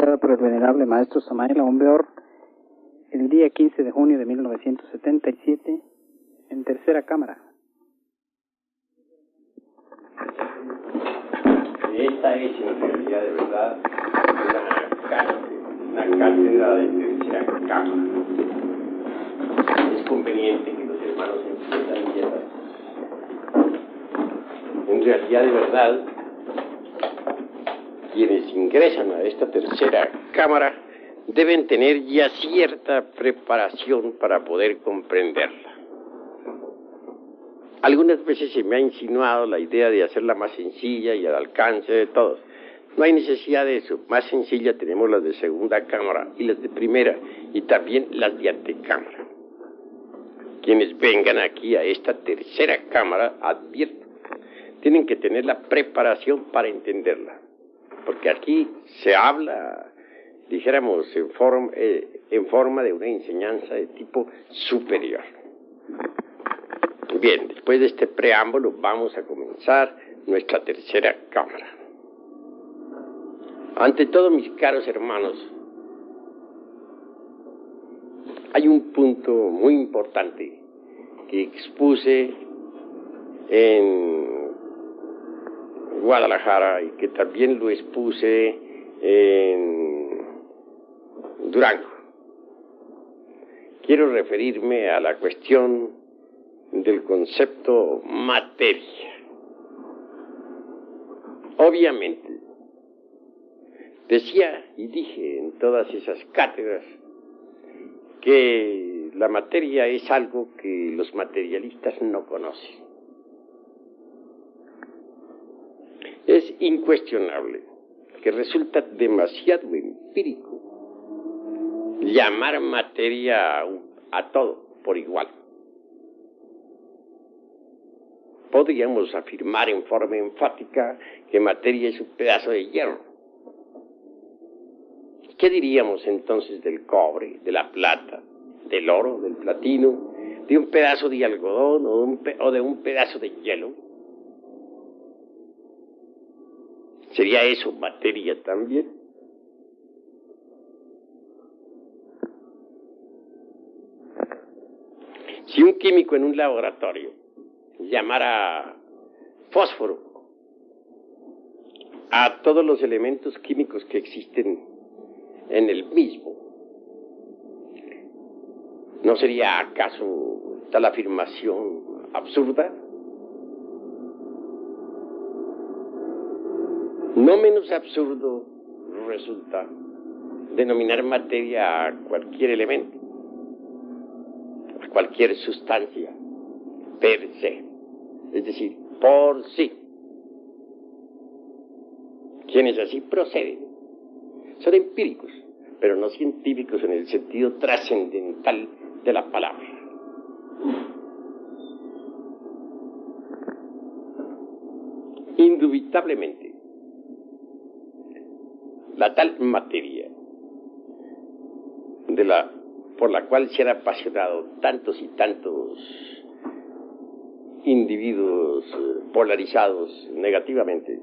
dictada por el venerable maestro Samael Aumbeor el día 15 de junio de 1977 en tercera cámara. Esta es en realidad de verdad una cátedra de tercera cámara. Es conveniente que los hermanos entiendan bien. En realidad de verdad, quienes ingresan a esta tercera cámara deben tener ya cierta preparación para poder comprenderla. Algunas veces se me ha insinuado la idea de hacerla más sencilla y al alcance de todos. No hay necesidad de eso. Más sencilla tenemos las de segunda cámara y las de primera, y también las de antecámara. Quienes vengan aquí a esta tercera cámara, advierto, tienen que tener la preparación para entenderla. Porque aquí se habla, dijéramos, en forma de una enseñanza de tipo superior. Bien, después de este preámbulo vamos a comenzar nuestra tercera cámara. Ante todo, mis caros hermanos, hay un punto muy importante que expuse en Guadalajara y que también lo expuse en Durango. Quiero referirme a la cuestión del concepto materia. Obviamente, decía y dije en todas esas cátedras que la materia es algo que los materialistas no conocen. Es incuestionable que resulta demasiado empírico llamar materia a todo por igual. Podríamos afirmar en forma enfática que materia es un pedazo de hierro. ¿Qué diríamos entonces del cobre, de la plata, del oro, del platino, de un pedazo de algodón o de un pedazo de hielo? ¿Sería eso materia también? Si un químico en un laboratorio llamara fósforo a todos los elementos químicos que existen en el mismo, ¿no sería acaso tal afirmación absurda? No menos absurdo resulta denominar materia a cualquier elemento, a cualquier sustancia, per se, es decir, por sí. Quienes así proceden son empíricos, pero no científicos en el sentido trascendental de la palabra. Indubitablemente, la tal materia por la cual se han apasionado tantos y tantos individuos polarizados negativamente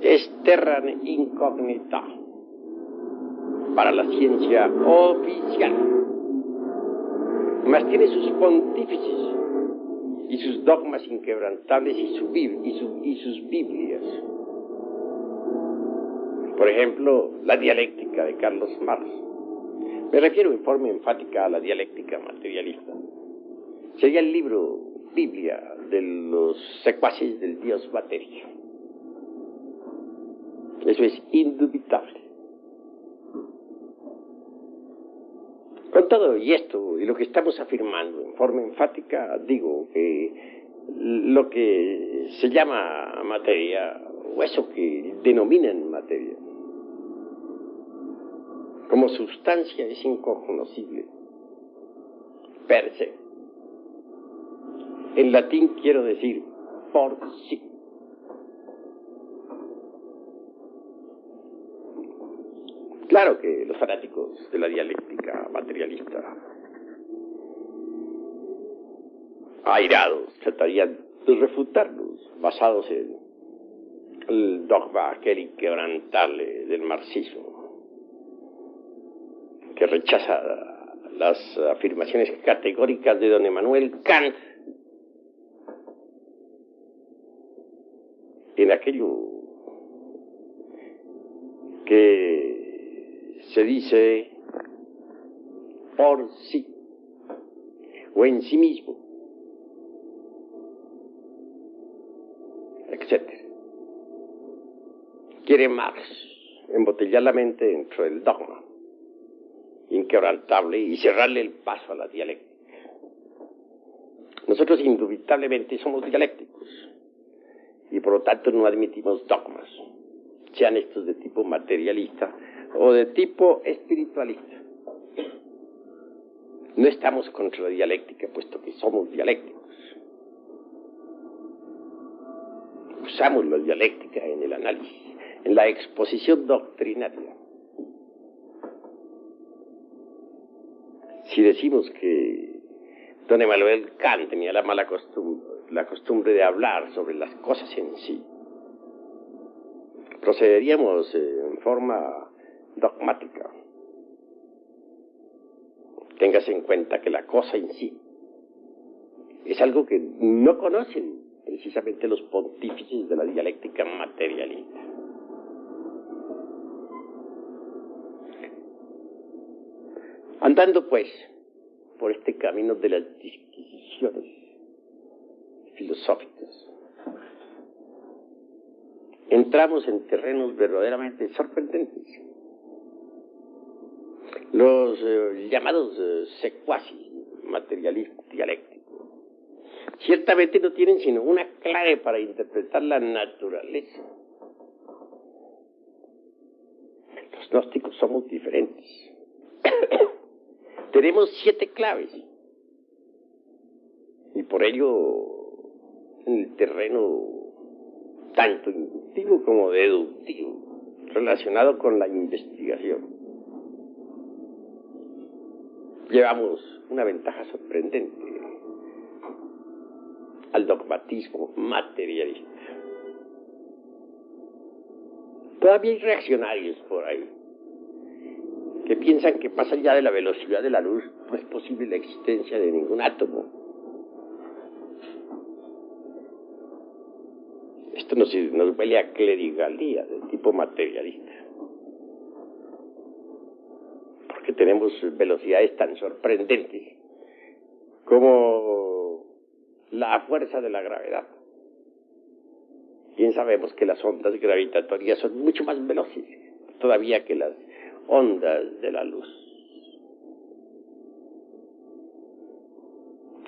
es terra incognita para la ciencia oficial, mas tiene sus pontífices y sus dogmas inquebrantables y sus Biblias. Por ejemplo, la dialéctica de Carlos Marx. Me refiero en forma enfática a la dialéctica materialista. Sería el libro Biblia de los secuaces del dios materia. Eso es indubitable. Con todo y esto, y lo que estamos afirmando en forma enfática, digo que lo que se llama materia, o eso que denominan materia, como sustancia es incognoscible, per se. En latín quiero decir por sí. Claro que los fanáticos de la dialéctica materialista, airados, tratarían de refutarlos, basados en el dogma aquel inquebrantable del marxismo, que rechaza las afirmaciones categóricas de don Emmanuel Kant en aquello que se dice por sí o en sí mismo, etc. Quiere Marx embotellar la mente dentro del dogma inquebrantable y cerrarle el paso a la dialéctica. Nosotros indubitablemente somos dialécticos y por lo tanto no admitimos dogmas, sean estos de tipo materialista o de tipo espiritualista. No estamos contra la dialéctica, puesto que somos dialécticos. Usamos la dialéctica en el análisis, en la exposición doctrinaria. Si decimos que don Emmanuel Kant tenía la mala costumbre de hablar sobre las cosas en sí, procederíamos en forma dogmática. Téngase en cuenta que la cosa en sí es algo que no conocen precisamente los pontífices de la dialéctica materialista. Andando pues por este camino de las disquisiciones filosóficas, entramos en terrenos verdaderamente sorprendentes. Los llamados secuaces materialistas dialécticos ciertamente no tienen sino una clave para interpretar la naturaleza. Los gnósticos somos diferentes. Tenemos 7 claves y por ello en el terreno tanto inductivo como deductivo relacionado con la investigación llevamos una ventaja sorprendente al dogmatismo materialista. Todavía hay reaccionarios por ahí que piensan que más allá de la velocidad de la luz no es posible la existencia de ningún átomo. Esto nos huele a clerigalía del tipo materialista, porque tenemos velocidades tan sorprendentes como la fuerza de la gravedad. Bien sabemos que las ondas gravitatorias son mucho más veloces todavía que las ondas de la luz.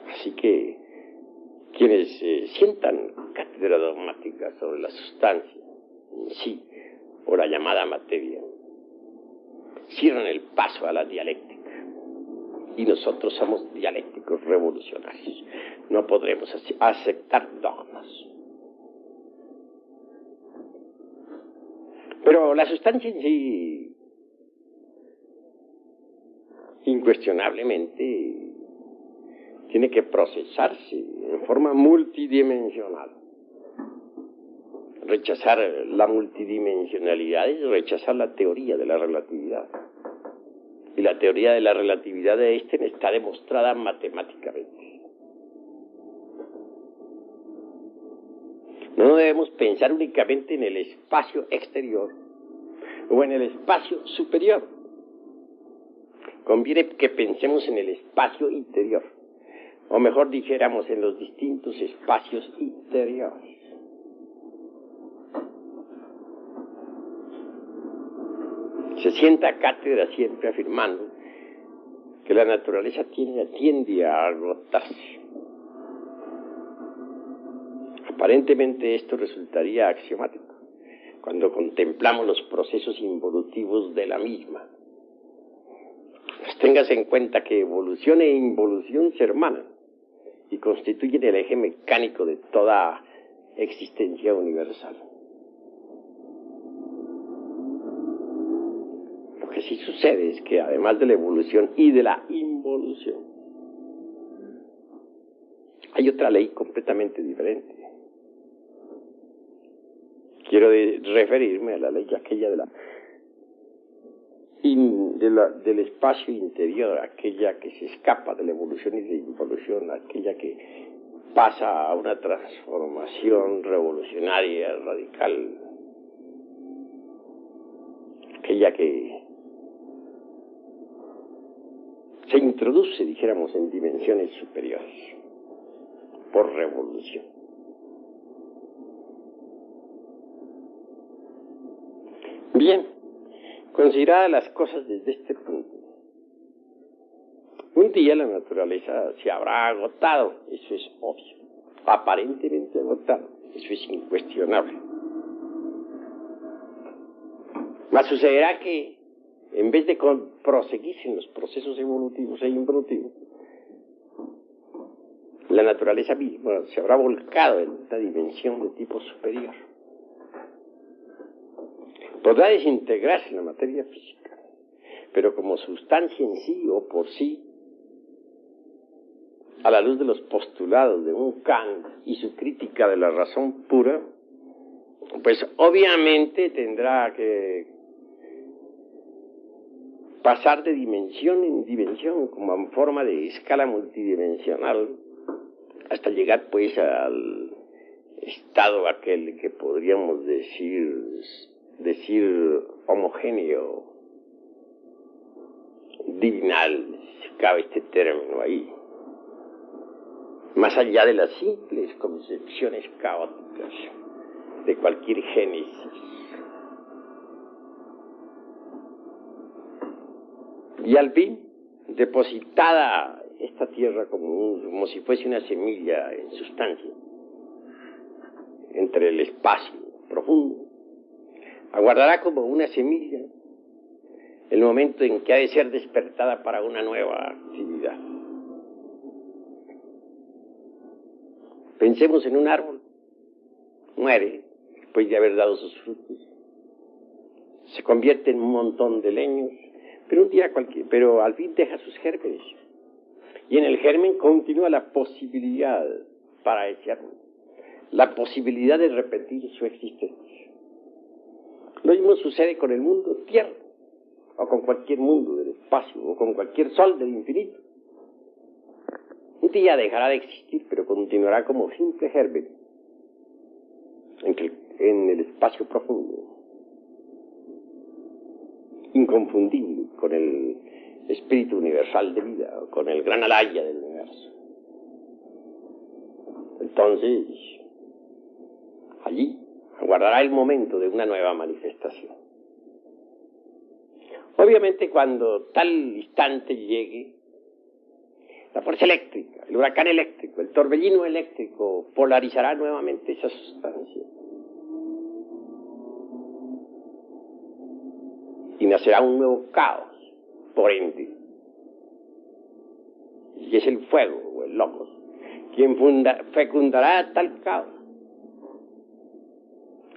Así que quienes sientan cátedra dogmática sobre la sustancia en sí o la llamada materia cierran el paso a la dialéctica, y nosotros somos dialécticos revolucionarios. No podremos aceptar dogmas. Pero la sustancia en sí incuestionablemente tiene que procesarse en forma multidimensional. Rechazar la multidimensionalidad es rechazar la teoría de la relatividad. Y la teoría de la relatividad de Einstein está demostrada matemáticamente. No debemos pensar únicamente en el espacio exterior o en el espacio superior. Conviene que pensemos en el espacio interior, o mejor dijéramos, en los distintos espacios interiores. Se sienta cátedra siempre afirmando que la naturaleza tiende a agotarse. Aparentemente esto resultaría axiomático cuando contemplamos los procesos involutivos de la misma. Pues téngase en cuenta que evolución e involución se hermanan y constituyen el eje mecánico de toda existencia universal. Lo que sí sucede es que además de la evolución y de la involución, hay otra ley completamente diferente. quiero referirme a la ley aquella del espacio interior, aquella que se escapa de la evolución y de la involución, aquella que pasa a una transformación revolucionaria, radical, aquella que se introduce, dijéramos, en dimensiones superiores por revolución. Bien, consideradas las cosas desde este punto, un día la naturaleza se habrá agotado, eso es obvio, aparentemente agotado, eso es incuestionable. Mas sucederá que, en vez de proseguirse en los procesos evolutivos e involutivos, la naturaleza misma se habrá volcado en una dimensión de tipo superior. Podrá desintegrarse en la materia física, pero como sustancia en sí o por sí, a la luz de los postulados de un Kant y su crítica de la razón pura, pues obviamente tendrá que pasar de dimensión en dimensión, como en forma de escala multidimensional, hasta llegar pues al estado aquel que podríamos decir homogéneo, divinal, si cabe este término ahí, más allá de las simples concepciones caóticas de cualquier génesis. Y al fin, depositada esta tierra como si fuese una semilla en sustancia, entre el espacio profundo, aguardará como una semilla el momento en que ha de ser despertada para una nueva actividad. Pensemos en un árbol, muere después de haber dado sus frutos, se convierte en un montón de leños, pero al fin deja sus gérmenes, y en el germen continúa la posibilidad para ese árbol, la posibilidad de repetir su existencia. Lo mismo sucede con el mundo tierra, o con cualquier mundo del espacio, o con cualquier sol del infinito. Un día dejará de existir, pero continuará como simple germen en el espacio profundo, inconfundible con el espíritu universal de vida, con el gran alaya del universo. Entonces, allí aguardará el momento de una nueva manifestación. Obviamente, cuando tal instante llegue, la fuerza eléctrica, el huracán eléctrico, el torbellino eléctrico polarizará nuevamente esa sustancia. Y nacerá un nuevo caos, por ende. Y es el fuego, o el logos, quien fecundará tal caos.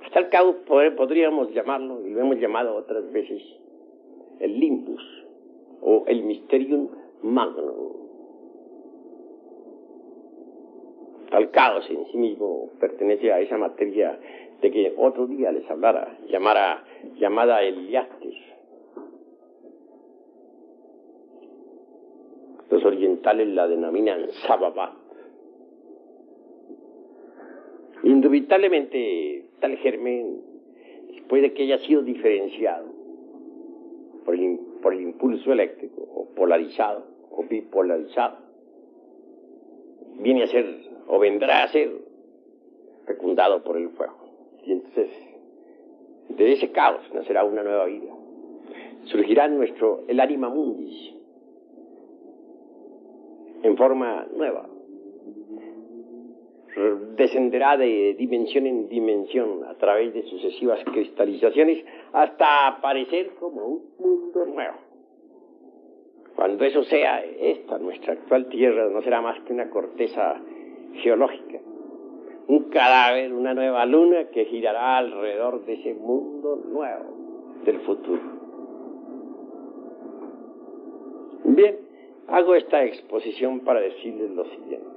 Hasta el caos podríamos llamarlo, y lo hemos llamado otras veces, el limbus, o el mysterium magnum. Tal caos en sí mismo pertenece a esa materia de que otro día les hablara, llamada Heliastes. Los orientales la denominan Sababat. Indubitablemente, tal germen, después de que haya sido diferenciado por el impulso eléctrico, o polarizado, o bipolarizado, viene a ser, o vendrá a ser, fecundado por el fuego. Y entonces, de ese caos nacerá una nueva vida. Surgirá el anima mundis, en forma nueva. Descenderá de dimensión en dimensión a través de sucesivas cristalizaciones hasta aparecer como un mundo nuevo. Cuando eso sea, nuestra actual Tierra no será más que una corteza geológica, un cadáver, una nueva luna que girará alrededor de ese mundo nuevo del futuro. Bien, hago esta exposición para decirles lo siguiente.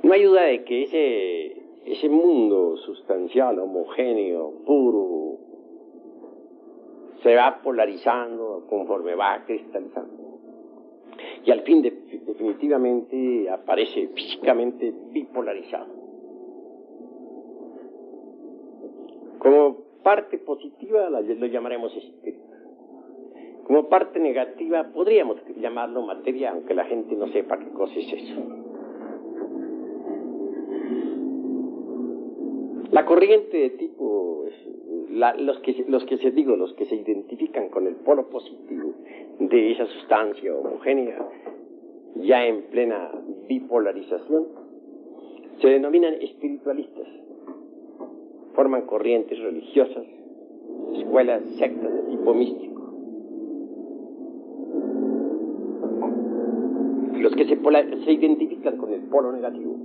No hay duda de que ese mundo sustancial, homogéneo, puro, se va polarizando conforme va cristalizando. Y al fin definitivamente aparece físicamente bipolarizado. Como parte positiva lo llamaremos espíritu. Como parte negativa podríamos llamarlo materia, aunque la gente no sepa qué cosa es eso. La corriente de tipo, los que se identifican con el polo positivo de esa sustancia homogénea, ya en plena bipolarización, se denominan espiritualistas. Forman corrientes religiosas, escuelas, sectas de tipo místico. Los que se identifican con el polo negativo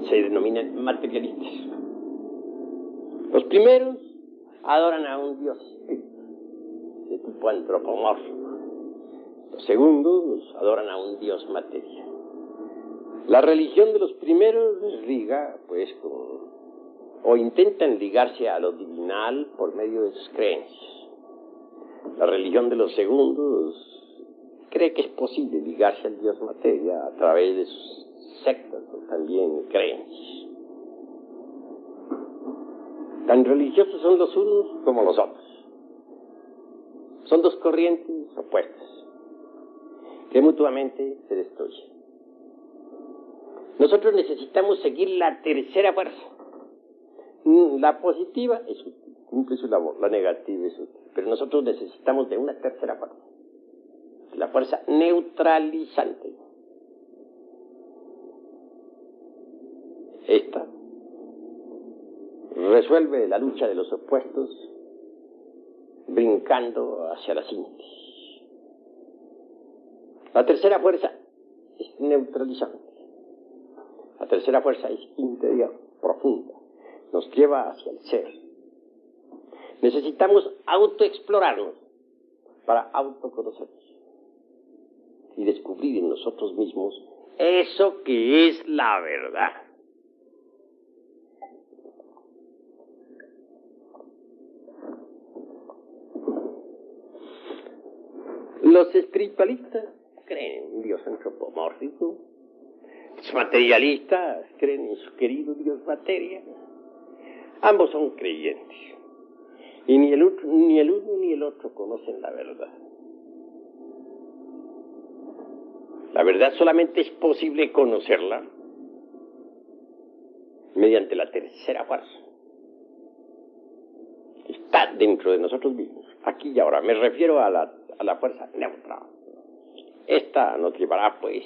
se denominan materialistas. Los primeros adoran a un dios de tipo antropomórfico. Los segundos adoran a un dios materia. La religión de los primeros les liga, pues, o intentan ligarse a lo divinal por medio de sus creencias. La religión de los segundos cree que es posible ligarse al dios materia a través de sus sectas o también creencias. Tan religiosos son los unos como los otros. Son dos corrientes opuestas que mutuamente se destruyen. Nosotros necesitamos seguir la tercera fuerza. La positiva es útil, cumple su labor, la negativa es útil, pero nosotros necesitamos de una tercera fuerza, la fuerza neutralizante. Esta resuelve la lucha de los opuestos brincando hacia la síntesis. La tercera fuerza es neutralizante. La tercera fuerza es interior, profunda. Nos lleva hacia el ser. Necesitamos autoexplorarnos para autoconocernos y descubrir en nosotros mismos eso que es la verdad. Los espiritualistas creen en un Dios antropomórfico. Los materialistas creen en su querido Dios materia. Ambos son creyentes. Y ni el uno ni el otro conocen la verdad. La verdad solamente es posible conocerla mediante la tercera fuerza. Está dentro de nosotros mismos, aquí y ahora. Me refiero a la fuerza neutral. Esta nos llevará, pues,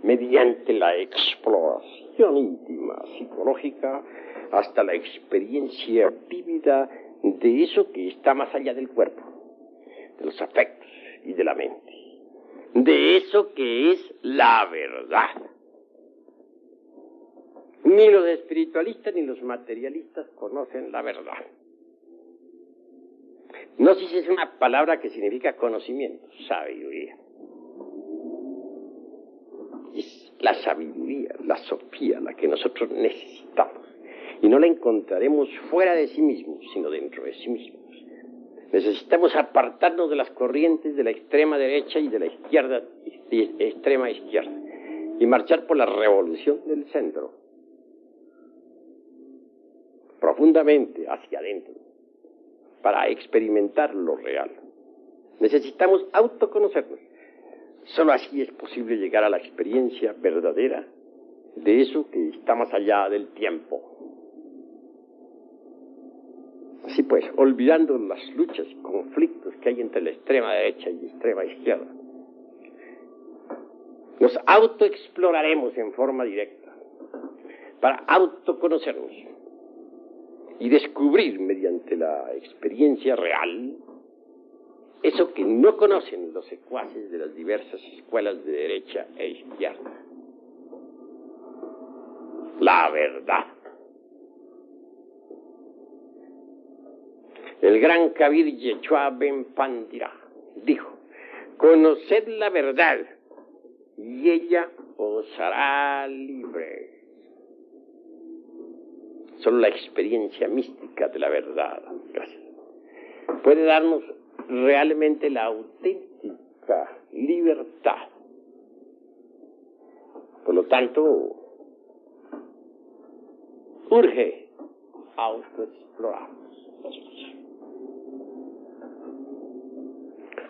mediante la exploración íntima, psicológica, hasta la experiencia vívida de eso que está más allá del cuerpo, de los afectos y de la mente, de eso que es la verdad. Ni los espiritualistas ni los materialistas conocen la verdad. Gnosis es una palabra que significa conocimiento, sabiduría. Es la sabiduría, la sofía, la que nosotros necesitamos. Y no la encontraremos fuera de sí mismos, sino dentro de sí mismos. Necesitamos apartarnos de las corrientes de la extrema derecha y de la izquierda, extrema izquierda, y marchar por la revolución del centro, profundamente hacia adentro, para experimentar lo real. Necesitamos autoconocernos. Solo así es posible llegar a la experiencia verdadera de eso que está más allá del tiempo. Así pues, olvidando las luchas y conflictos que hay entre la extrema derecha y la extrema izquierda, nos autoexploraremos en forma directa para autoconocernos y descubrir mediante la experiencia real eso que no conocen los secuaces de las diversas escuelas de derecha e izquierda. La verdad. El gran Kabir Yeshua Ben Pandira dijo: conoced la verdad y ella os hará libre. Solo la experiencia mística de la verdad, gracias, puede darnos realmente la auténtica libertad. Por lo tanto, urge autoexplorarnos.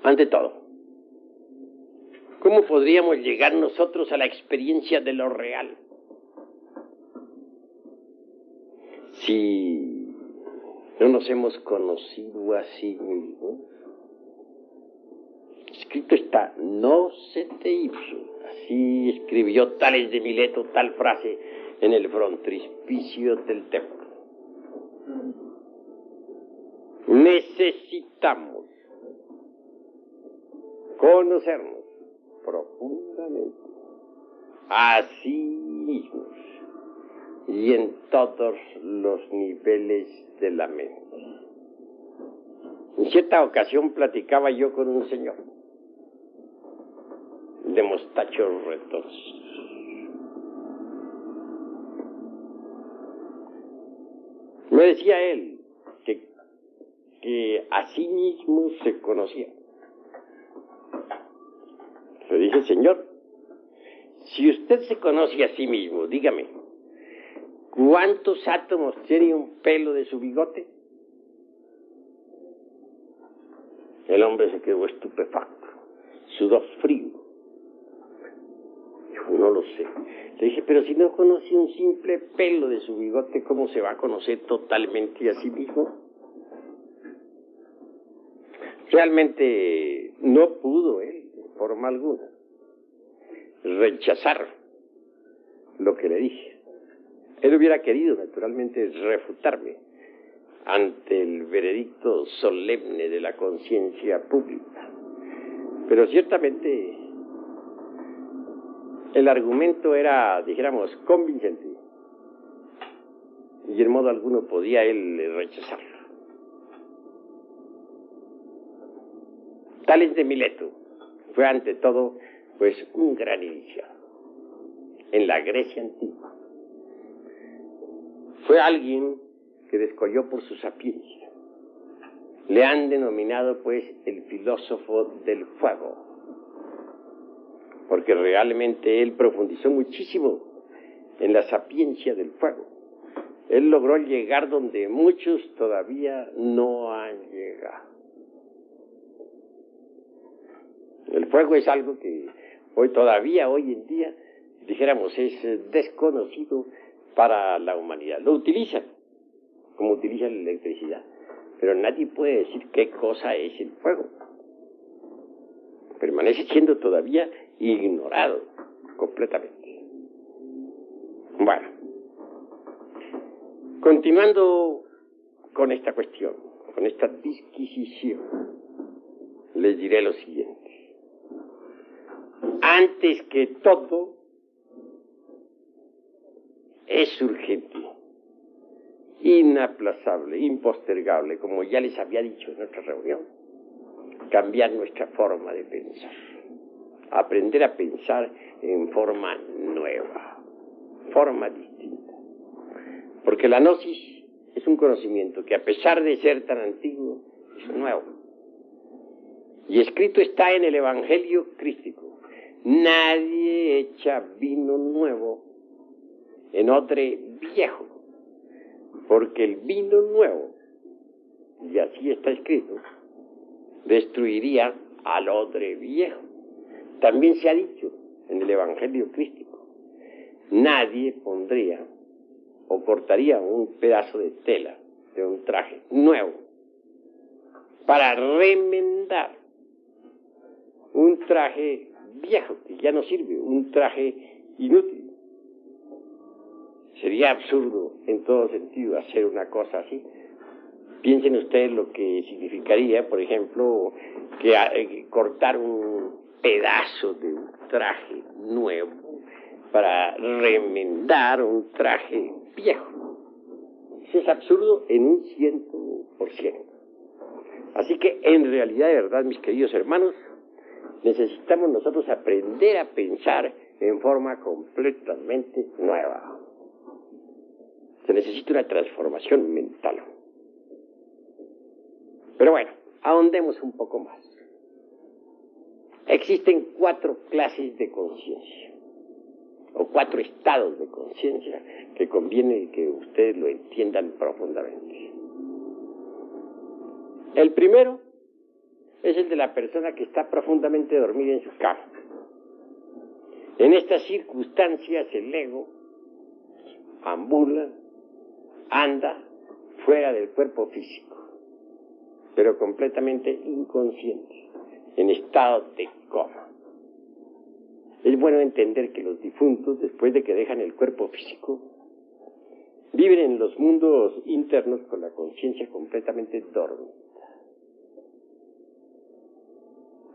Ante todo, ¿cómo podríamos llegar nosotros a la experiencia de lo real? Si no nos hemos conocido a sí mismos. Escrito está, nocete ipsum. Así escribió Tales de Mileto tal frase en el frontispicio del templo. Necesitamos conocernos profundamente a sí mismos y en todos los niveles de la mente. En cierta ocasión platicaba yo con un señor de mostachos retorcidos. Me decía él que a sí mismo se conocía. Le dije, señor, si usted se conoce a sí mismo, dígame, ¿cuántos átomos tiene un pelo de su bigote? El hombre se quedó estupefacto, sudó frío. Dijo, no lo sé. Le dije, pero si no conoce un simple pelo de su bigote, ¿cómo se va a conocer totalmente a sí mismo? Realmente no pudo él, de forma alguna, rechazar lo que le dije. Él hubiera querido, naturalmente, refutarme ante el veredicto solemne de la conciencia pública. Pero ciertamente el argumento era, dijéramos, convincente. Y en modo alguno podía él rechazarlo. Tales de Mileto fue ante todo, pues, un gran iniciado en la Grecia antigua. Fue alguien que descolló por su sapiencia. Le han denominado, pues, el filósofo del fuego, porque realmente él profundizó muchísimo en la sapiencia del fuego. Él logró llegar donde muchos todavía no han llegado. El fuego es algo que hoy en día, dijéramos, es desconocido para la humanidad. Lo utilizan, como utilizan la electricidad, pero nadie puede decir qué cosa es el fuego. Permanece siendo todavía ignorado completamente. Bueno, continuando con esta cuestión, con esta disquisición, les diré lo siguiente. Antes que todo, es urgente, inaplazable, impostergable, como ya les había dicho en otra reunión, cambiar nuestra forma de pensar, aprender a pensar en forma nueva, forma distinta. Porque la gnosis es un conocimiento que, a pesar de ser tan antiguo, es nuevo. Y escrito está en el Evangelio crístico: nadie echa vino nuevo en odre viejo, porque el vino nuevo, y así está escrito, destruiría al odre viejo. También se ha dicho en el Evangelio crístico: nadie pondría o cortaría un pedazo de tela de un traje nuevo para remendar un traje viejo que ya no sirve, un traje inútil. Sería absurdo en todo sentido hacer una cosa así. Piensen ustedes lo que significaría, por ejemplo, que cortar un pedazo de un traje nuevo para remendar un traje viejo. Eso es absurdo en un 100%. Así que, en realidad, de verdad, mis queridos hermanos, necesitamos nosotros aprender a pensar en forma completamente nueva. Se necesita una transformación mental. Pero bueno, ahondemos un poco más. Existen 4 clases de conciencia, o 4 estados de conciencia que conviene que ustedes lo entiendan profundamente. El primero es el de la persona que está profundamente dormida en su cama. En estas circunstancias el ego ambula, anda fuera del cuerpo físico, pero completamente inconsciente, en estado de coma. Es bueno entender que los difuntos, después de que dejan el cuerpo físico, viven en los mundos internos con la conciencia completamente dormida.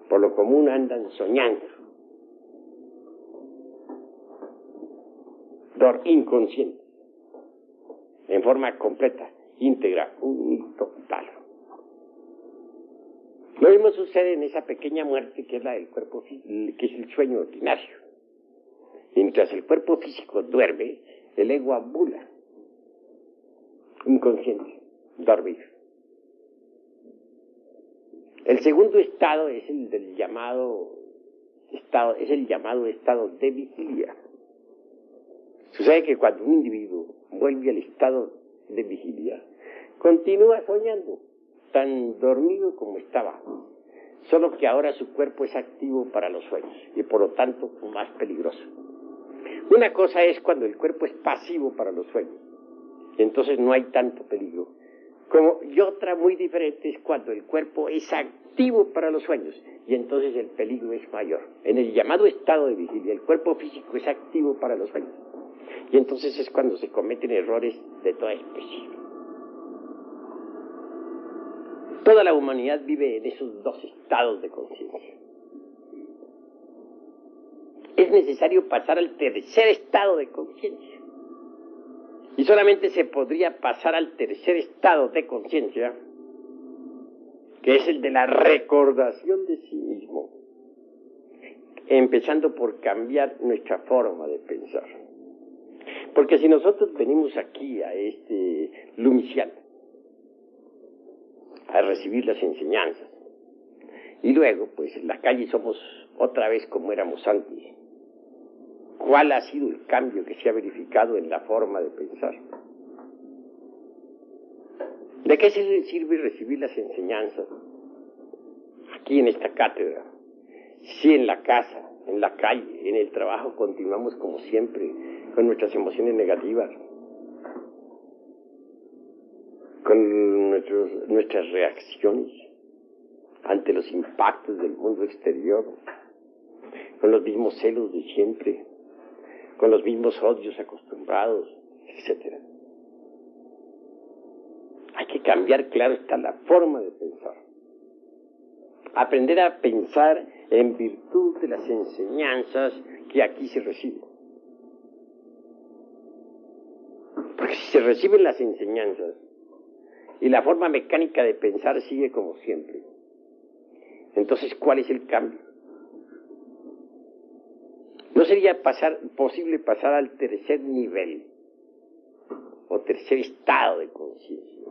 Por lo común andan soñando, inconscientes, en forma completa, íntegra, total. Lo mismo sucede en esa pequeña muerte que es la del cuerpo físico, que es el sueño ordinario. Mientras el cuerpo físico duerme, el ego ambula, inconsciente, dormido. El segundo estado es el llamado estado de vigilia. Sucede que cuando un individuo vuelve al estado de vigilia, continúa soñando, tan dormido como estaba, solo que ahora su cuerpo es activo para los sueños y por lo tanto más peligroso. Una cosa es cuando el cuerpo es pasivo para los sueños, y entonces no hay tanto peligro, y otra muy diferente es cuando el cuerpo es activo para los sueños, y entonces el peligro es mayor. En el llamado estado de vigilia, el cuerpo físico es activo para los sueños, y entonces es cuando se cometen errores de toda especie. Toda la humanidad vive en esos 2 estados de conciencia. Es necesario pasar al tercer estado de conciencia. Y solamente se podría pasar al tercer estado de conciencia, que es el de la recordación de sí mismo, empezando por cambiar nuestra forma de pensar. Porque si nosotros venimos aquí a este Lumicial a recibir las enseñanzas, y luego, pues en la calle somos otra vez como éramos antes, ¿cuál ha sido el cambio que se ha verificado en la forma de pensar? ¿De qué sirve recibir las enseñanzas aquí en esta cátedra? Si en la casa, en la calle, en el trabajo continuamos como siempre con nuestras emociones negativas, con nuestras reacciones ante los impactos del mundo exterior, con los mismos celos de siempre, con los mismos odios acostumbrados, etc. Hay que cambiar, claro está, la forma de pensar. Aprender a pensar en virtud de las enseñanzas que aquí se reciben. Porque si se reciben las enseñanzas y la forma mecánica de pensar sigue como siempre, entonces ¿cuál es el cambio? ¿No sería posible pasar al tercer nivel o tercer estado de conciencia,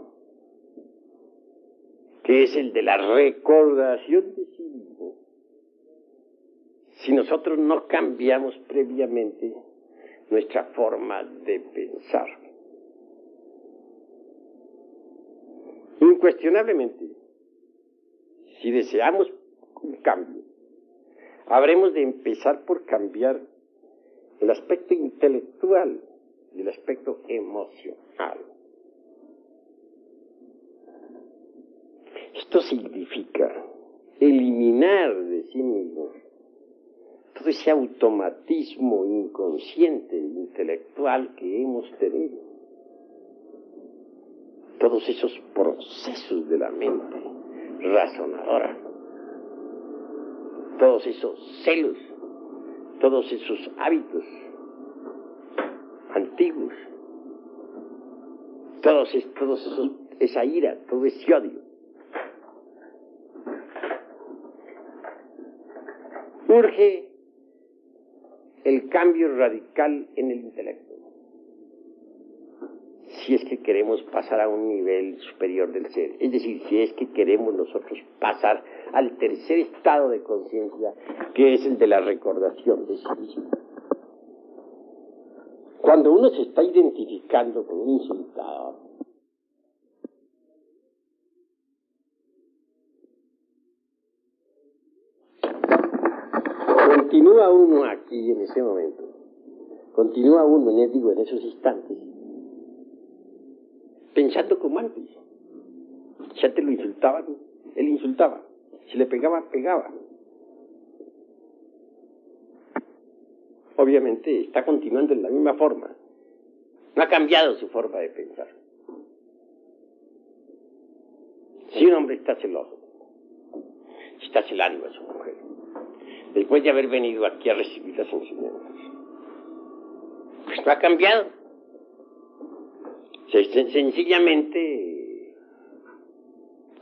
que es el de la recordación de sí mismo, si nosotros no cambiamos previamente nuestra forma de pensar? Incuestionablemente, si deseamos un cambio, habremos de empezar por cambiar el aspecto intelectual y el aspecto emocional. Esto significa eliminar de sí mismo todo ese automatismo inconsciente e intelectual que hemos tenido, todos esos procesos de la mente razonadora, todos esos celos, todos esos hábitos antiguos, esa ira, todo ese odio. Urge el cambio radical en el intelecto. Si es que queremos pasar a un nivel superior del ser, es decir, si es que queremos nosotros pasar al tercer estado de conciencia, que es el de la recordación de sí mismo. Cuando uno se está identificando con un insultado, continúa uno aquí en ese momento, continúa uno, en esos instantes, pensando como antes. Si antes lo insultaban, él insultaba. Si le pegaban, pegaba. Obviamente está continuando en la misma forma. No ha cambiado su forma de pensar. Si un hombre está celoso, está celando a su mujer, después de haber venido aquí a recibir las enseñanzas, pues no ha cambiado. Sencillamente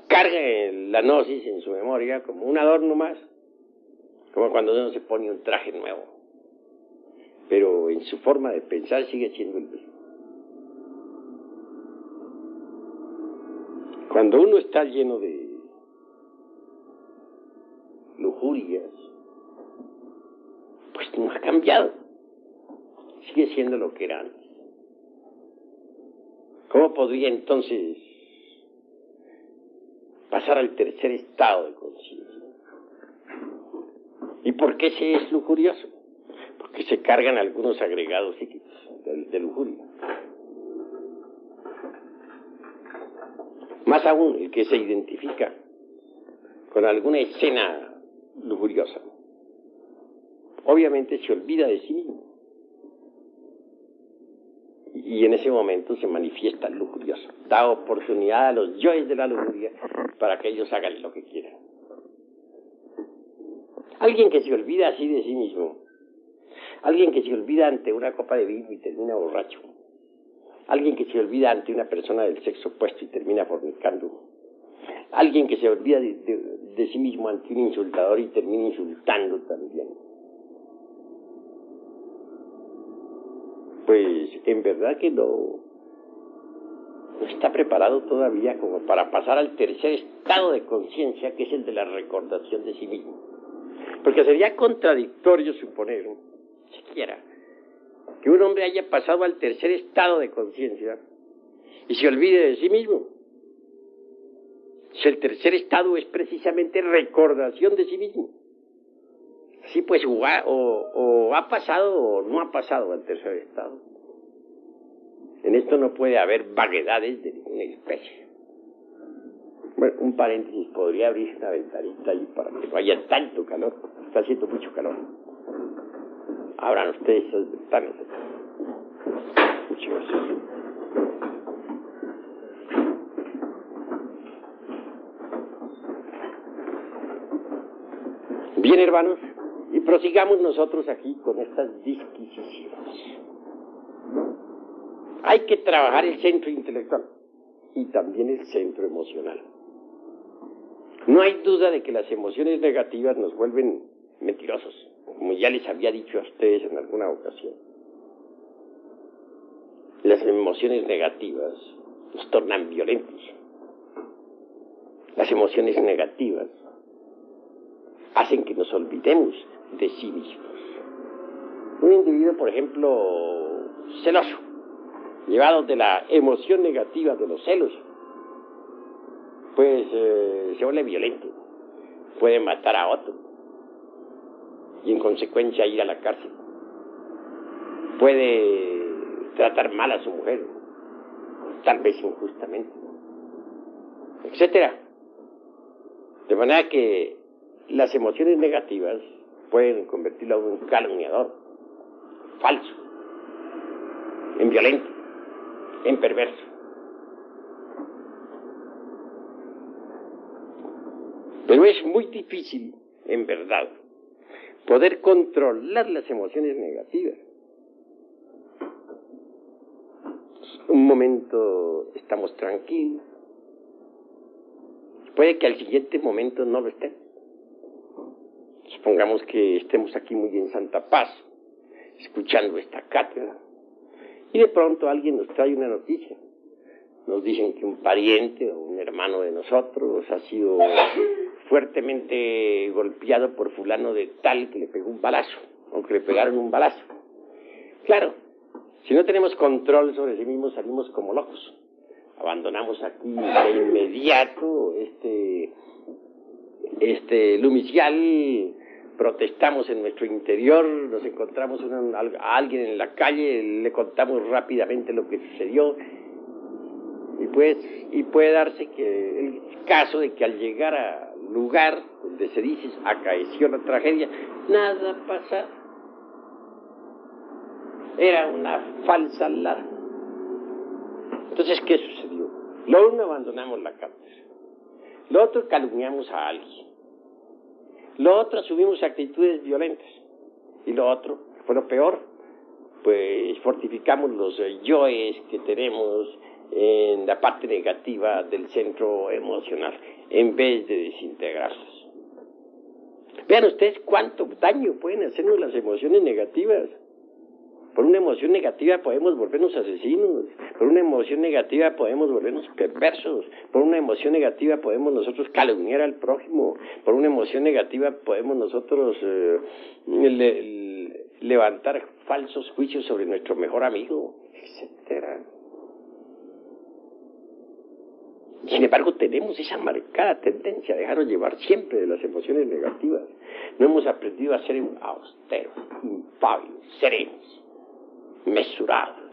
carga la gnosis en su memoria como un adorno más, como cuando uno se pone un traje nuevo, pero en su forma de pensar sigue siendo el mismo. Cuando uno está lleno de lujurias, pues no ha cambiado, sigue siendo lo que era antes. ¿Cómo podría entonces pasar al tercer estado de conciencia? ¿Y por qué se es lujurioso? Porque se cargan algunos agregados psíquicos de lujuria. Más aún, el que se identifica con alguna escena lujuriosa, obviamente se olvida de sí mismo. Y en ese momento se manifiesta lujurioso. Da oportunidad a los yoes de la lujuria para que ellos hagan lo que quieran. Alguien que se olvida así de sí mismo, alguien que se olvida ante una copa de vino y termina borracho, alguien que se olvida ante una persona del sexo opuesto y termina fornicando, alguien que se olvida de sí mismo ante un insultador y termina insultando también, pues en verdad que no está preparado todavía como para pasar al tercer estado de conciencia, que es el de la recordación de sí mismo. Porque sería contradictorio suponer, siquiera, que un hombre haya pasado al tercer estado de conciencia y se olvide de sí mismo. Si el tercer estado es precisamente recordación de sí mismo. Sí, pues o ha pasado o no ha pasado al tercer estado. En esto no puede haber vaguedades de ninguna especie. Bueno, un paréntesis, podría abrir una ventanita ahí para que no haya tanto calor. Está haciendo mucho calor. Abran ustedes esas ventanas. Muchas gracias. Bien, hermanos, y prosigamos nosotros aquí con estas disquisiciones. Hay que trabajar el centro intelectual y también el centro emocional. No hay duda de que las emociones negativas nos vuelven mentirosos, como ya les había dicho a ustedes en alguna ocasión. Las emociones negativas nos tornan violentos. Las emociones negativas hacen que nos olvidemos de sí mismos. Un individuo, por ejemplo, celoso, llevado de la emoción negativa de los celos, pues se vuelve violento, puede matar a otro y en consecuencia ir a la cárcel, puede tratar mal a su mujer, tal vez injustamente, etcétera. De manera que las emociones negativas pueden convertirlo a un calumniador, falso, en violento, en perverso. Pero es muy difícil, en verdad, poder controlar las emociones negativas. Un momento estamos tranquilos, puede que al siguiente momento no lo estemos. Supongamos que estemos aquí muy en santa paz, escuchando esta cátedra. Y de pronto alguien nos trae una noticia. Nos dicen que un pariente o un hermano de nosotros ha sido fuertemente golpeado por fulano de tal que le pegó un balazo, o que le pegaron un balazo. Claro, si no tenemos control sobre sí mismos, salimos como locos. Abandonamos aquí de inmediato lumicial, protestamos en nuestro interior, nos encontramos a alguien en la calle, le contamos rápidamente lo que sucedió, y puede darse que el caso de que al llegar al lugar donde se dice acaeció la tragedia, nada pasa. Era una falsa alarma. Entonces, ¿qué sucedió? Lo uno, abandonamos la cátedra. Lo otro, calumniamos a alguien. Lo otro, asumimos actitudes violentas. Y lo otro, que fue lo peor, pues fortificamos los yoes que tenemos en la parte negativa del centro emocional, en vez de desintegrarlos. Vean ustedes cuánto daño pueden hacernos las emociones negativas. Por una emoción negativa podemos volvernos asesinos, por una emoción negativa podemos volvernos perversos, por una emoción negativa podemos nosotros calumniar al prójimo, por una emoción negativa podemos nosotros levantar falsos juicios sobre nuestro mejor amigo, etcétera. Sin embargo, tenemos esa marcada tendencia a dejarnos llevar siempre de las emociones negativas. No hemos aprendido a ser austeros, impávidos, serenos, mesurados.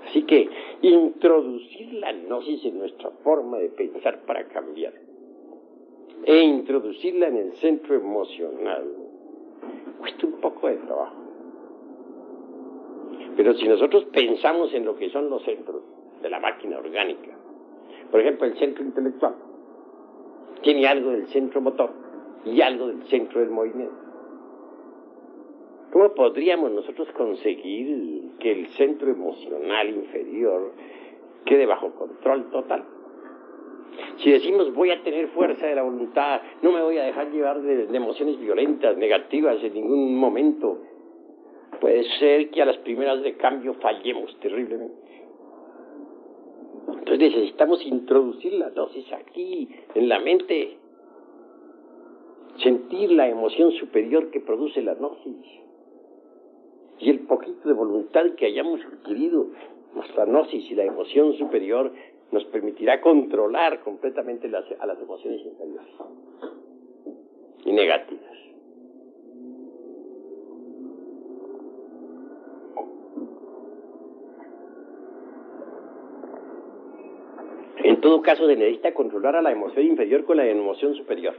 Así que introducir la gnosis en nuestra forma de pensar para cambiar e introducirla en el centro emocional cuesta un poco de trabajo. Pero si nosotros pensamos en lo que son los centros de la máquina orgánica, por ejemplo, el centro intelectual tiene algo del centro motor y algo del centro del movimiento. ¿Cómo podríamos nosotros conseguir que el centro emocional inferior quede bajo control total? Si decimos voy a tener fuerza de la voluntad, no me voy a dejar llevar de emociones violentas, negativas en ningún momento, puede ser que a las primeras de cambio fallemos terriblemente. Entonces necesitamos introducir la dosis aquí, en la mente, sentir la emoción superior que produce la gnosis. Y el poquito de voluntad que hayamos adquirido, nuestra gnosis y la emoción superior, nos permitirá controlar completamente a las emociones inferiores y negativas. En todo caso, se necesita controlar a la emoción inferior con la emoción superior.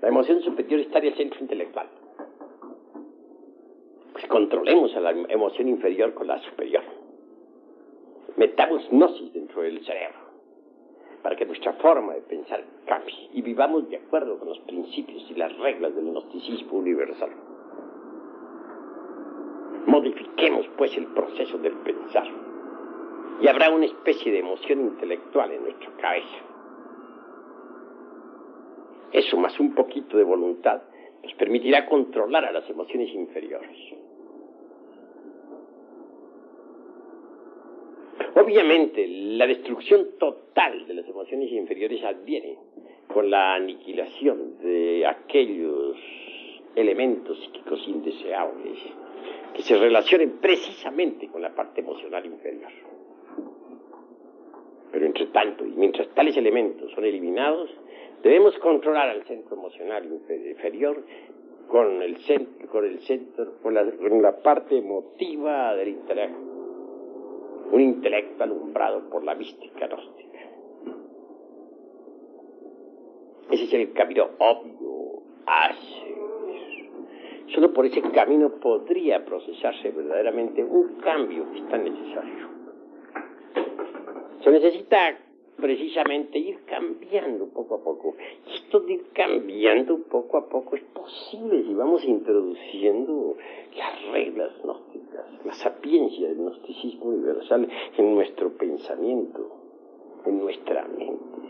La emoción superior está en el centro intelectual. Pues controlemos a la emoción inferior con la superior. Metamos gnosis dentro del cerebro para que nuestra forma de pensar cambie y vivamos de acuerdo con los principios y las reglas del gnosticismo universal. Modifiquemos pues el proceso del pensar y habrá una especie de emoción intelectual en nuestra cabeza. Eso más un poquito de voluntad nos permitirá controlar a las emociones inferiores. Obviamente, la destrucción total de las emociones inferiores adviene con la aniquilación de aquellos elementos psíquicos indeseables que se relacionen precisamente con la parte emocional inferior. Pero entre tanto, y mientras tales elementos son eliminados, debemos controlar al centro emocional inferior con la parte emotiva del intelecto. Un intelecto alumbrado por la mística gnóstica. Ese es el camino obvio a seguir. Solo por ese camino podría procesarse verdaderamente un cambio que es tan necesario. Se necesita precisamente ir cambiando poco a poco. Y esto de ir cambiando poco a poco es posible si vamos introduciendo las reglas gnósticas, la sapiencia del gnosticismo universal en nuestro pensamiento, en nuestra mente.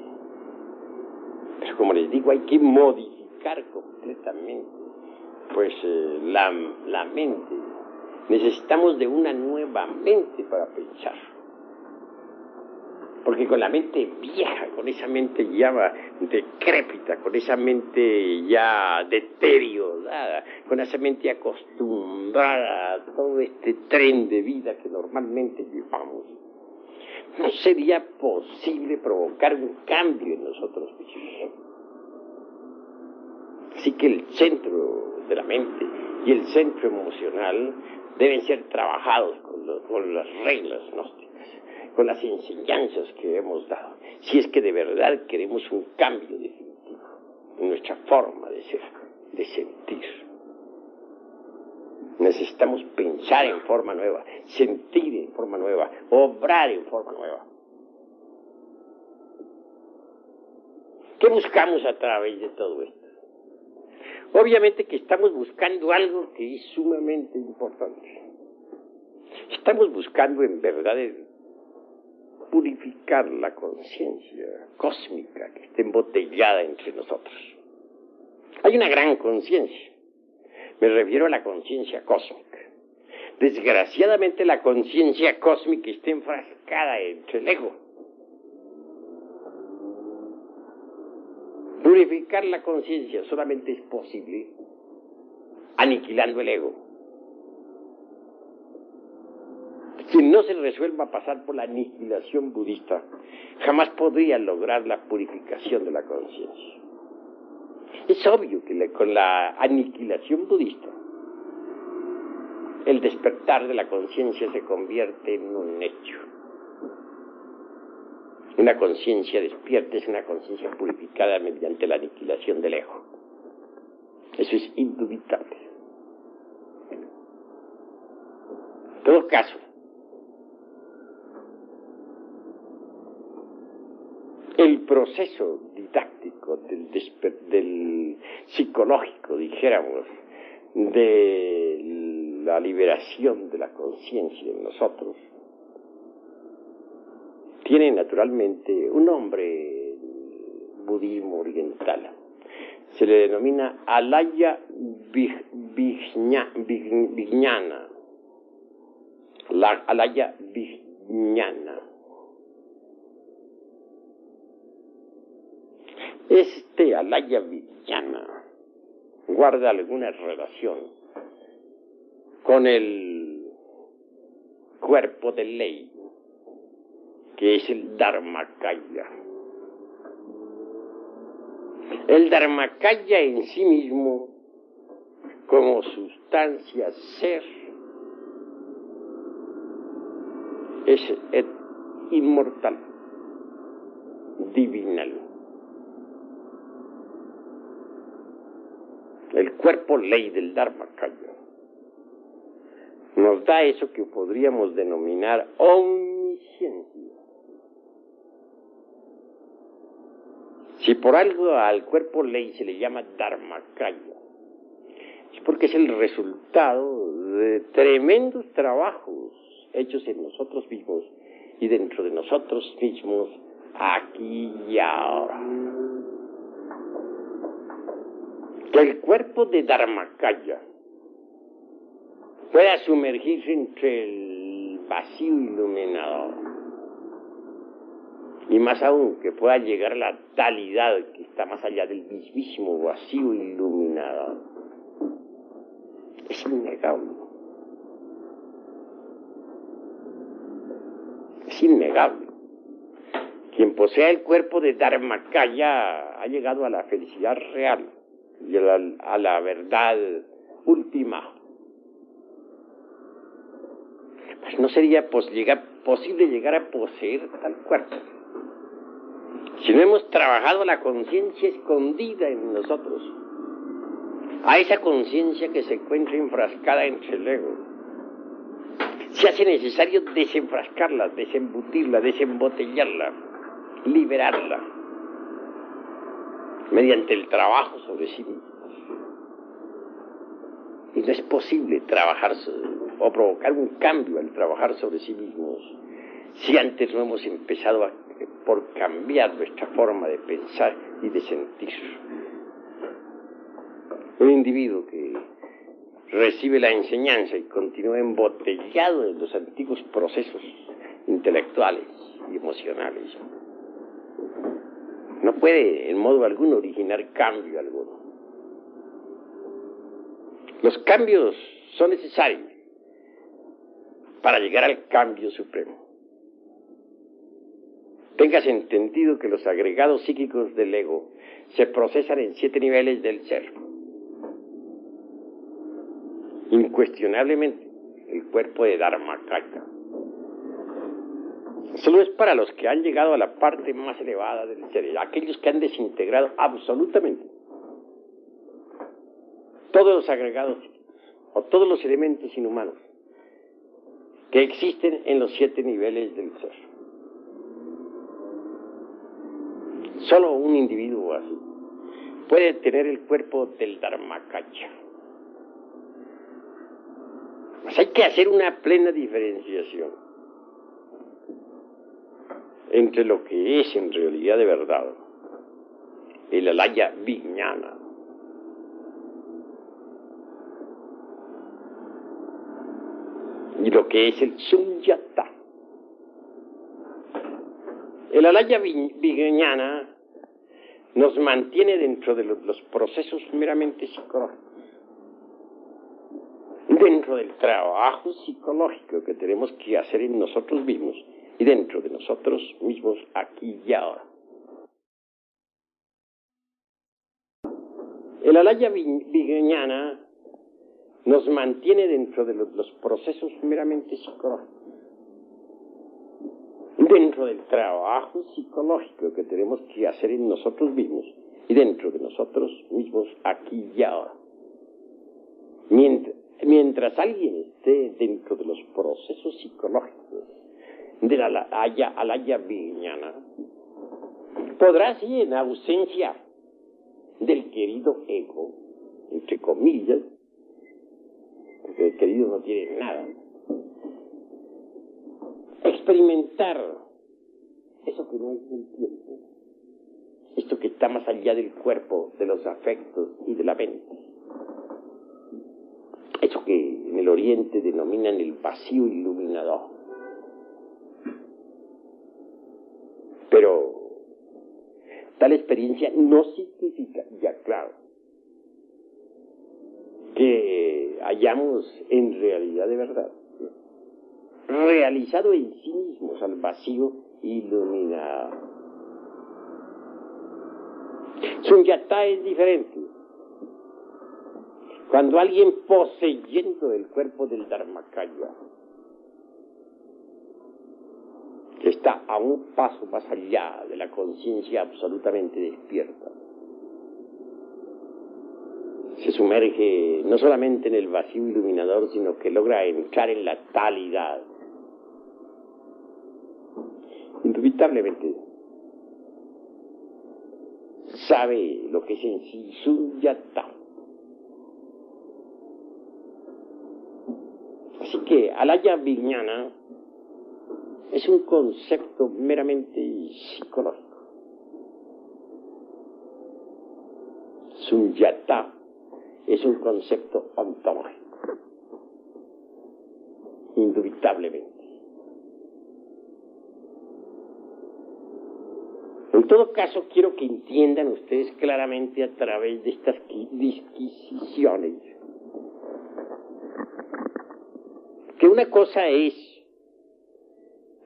Pero como les digo, hay que modificar completamente la mente. Necesitamos de una nueva mente para pensar. Porque con la mente vieja, con esa mente ya decrépita, con esa mente ya deteriorada, con esa mente acostumbrada a todo este tren de vida que normalmente llevamos, no sería posible provocar un cambio en nosotros mismos. Así que el centro de la mente y el centro emocional deben ser trabajados con las reglas gnósticas, con las enseñanzas que hemos dado, si es que de verdad queremos un cambio definitivo en nuestra forma de ser, de sentir. Necesitamos pensar en forma nueva, sentir en forma nueva, obrar en forma nueva. ¿Qué buscamos a través de todo esto? Obviamente que estamos buscando algo que es sumamente importante. Estamos buscando en verdad purificar la conciencia cósmica que está embotellada entre nosotros. Hay una gran conciencia. Me refiero a la conciencia cósmica. Desgraciadamente la conciencia cósmica está enfrascada entre el ego. Purificar la conciencia solamente es posible aniquilando el ego. Quien no se resuelva a pasar por la aniquilación budista jamás podría lograr la purificación de la conciencia. Es obvio que con la aniquilación budista el despertar de la conciencia se convierte en un hecho. Una conciencia despierta es una conciencia purificada mediante la aniquilación del ego. Eso es indubitable. En todo caso, el proceso didáctico del psicológico, dijéramos, de la liberación de la conciencia en nosotros, tiene naturalmente un nombre en el budismo oriental. Se le denomina Alaya Vijnana. Alaya Vijnana. Este Alaya Vijnana guarda alguna relación con el cuerpo de ley, que es el Dharmakaya. El Dharmakaya en sí mismo, como sustancia ser, es inmortal, divinal. El cuerpo ley del Dharmakaya nos da eso que podríamos denominar omnisciencia. Si por algo al cuerpo ley se le llama Dharmakaya, es porque es el resultado de tremendos trabajos hechos en nosotros mismos y dentro de nosotros mismos, aquí y ahora. Que el cuerpo de Dharmakaya pueda sumergirse entre el vacío iluminador, y más aún que pueda llegar a la talidad que está más allá del mismísimo vacío iluminador, es innegable. Es innegable. Quien posea el cuerpo de Dharmakaya ha llegado a la felicidad real y a la verdad última. Pues no sería posible llegar a poseer tal cuerpo si no hemos trabajado la conciencia escondida en nosotros, a esa conciencia que se encuentra enfrascada entre el ego. Se hace necesario desenfrascarla, desembutirla, desembotellarla, liberarla, mediante el trabajo sobre sí mismo. Y no es posible trabajar o provocar un cambio al trabajar sobre sí mismos si antes no hemos empezado por cambiar nuestra forma de pensar y de sentir. Un individuo que recibe la enseñanza y continúa embotellado en los antiguos procesos intelectuales y emocionales. No puede en modo alguno originar cambio alguno. Los cambios son necesarios para llegar al cambio supremo. Tengas entendido que los agregados psíquicos del ego se procesan en 7 niveles del ser. Incuestionablemente, el cuerpo de Dharmakaya solo es para los que han llegado a la parte más elevada del ser, aquellos que han desintegrado absolutamente todos los agregados o todos los elementos inhumanos que existen en los 7 niveles del ser. Solo un individuo así puede tener el cuerpo del Dharmakaya. Pues hay que hacer una plena diferenciación entre lo que es en realidad de verdad el alaya vijnana y lo que es el sunyata. El alaya vijnana nos mantiene dentro de los procesos meramente psicológicos, dentro del trabajo psicológico que tenemos que hacer en nosotros mismos y dentro de nosotros mismos aquí y ahora. El alaya vijnana nos mantiene dentro de los procesos meramente psicológicos, dentro del trabajo psicológico que tenemos que hacer en nosotros mismos y dentro de nosotros mismos aquí y ahora. Mientras alguien esté dentro de los procesos psicológicos de la alaya vijnana, podrá, sí, en ausencia del querido ego, entre comillas, porque el querido no tiene nada, experimentar eso que no es el tiempo, esto que está más allá del cuerpo, de los afectos y de la mente, eso que en el oriente denominan el vacío iluminador. Pero tal experiencia no significa, ya claro, que hayamos en realidad de verdad realizado en sí mismos al vacío iluminado. Sunyata es diferente. Cuando alguien poseyendo el cuerpo del Dharmakaya que está a un paso más allá de la conciencia absolutamente despierta, se sumerge no solamente en el vacío iluminador, sino que logra entrar en la talidad. Indubitablemente sabe lo que es en sí sunyata. Así que alaya vijnana es un concepto meramente psicológico. Sunyata es un concepto ontológico, indubitablemente. En todo caso, quiero que entiendan ustedes claramente a través de estas disquisiciones que una cosa es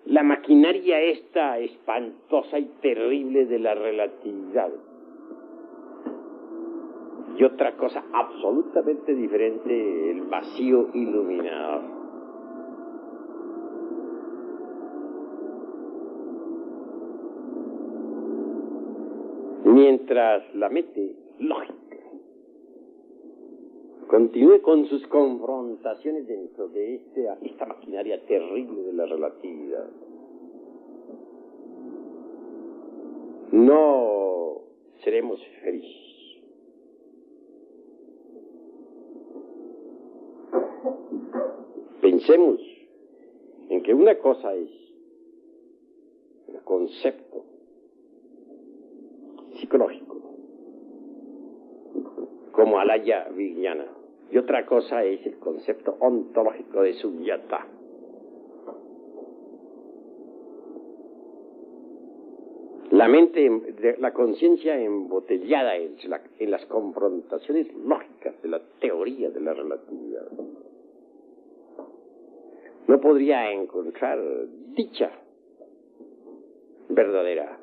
la maquinaria esta espantosa y terrible de la relatividad y otra cosa absolutamente diferente, el vacío iluminador. Mientras la mente lógica continúe con sus confrontaciones dentro de esta maquinaria terrible de la relatividad, no seremos felices. Pensemos en que una cosa es el concepto psicológico, como alaya vijnana, y otra cosa es el concepto ontológico de sunyata. La mente, la conciencia embotellada en las confrontaciones lógicas de la teoría de la relatividad, no podría encontrar dicha verdadera,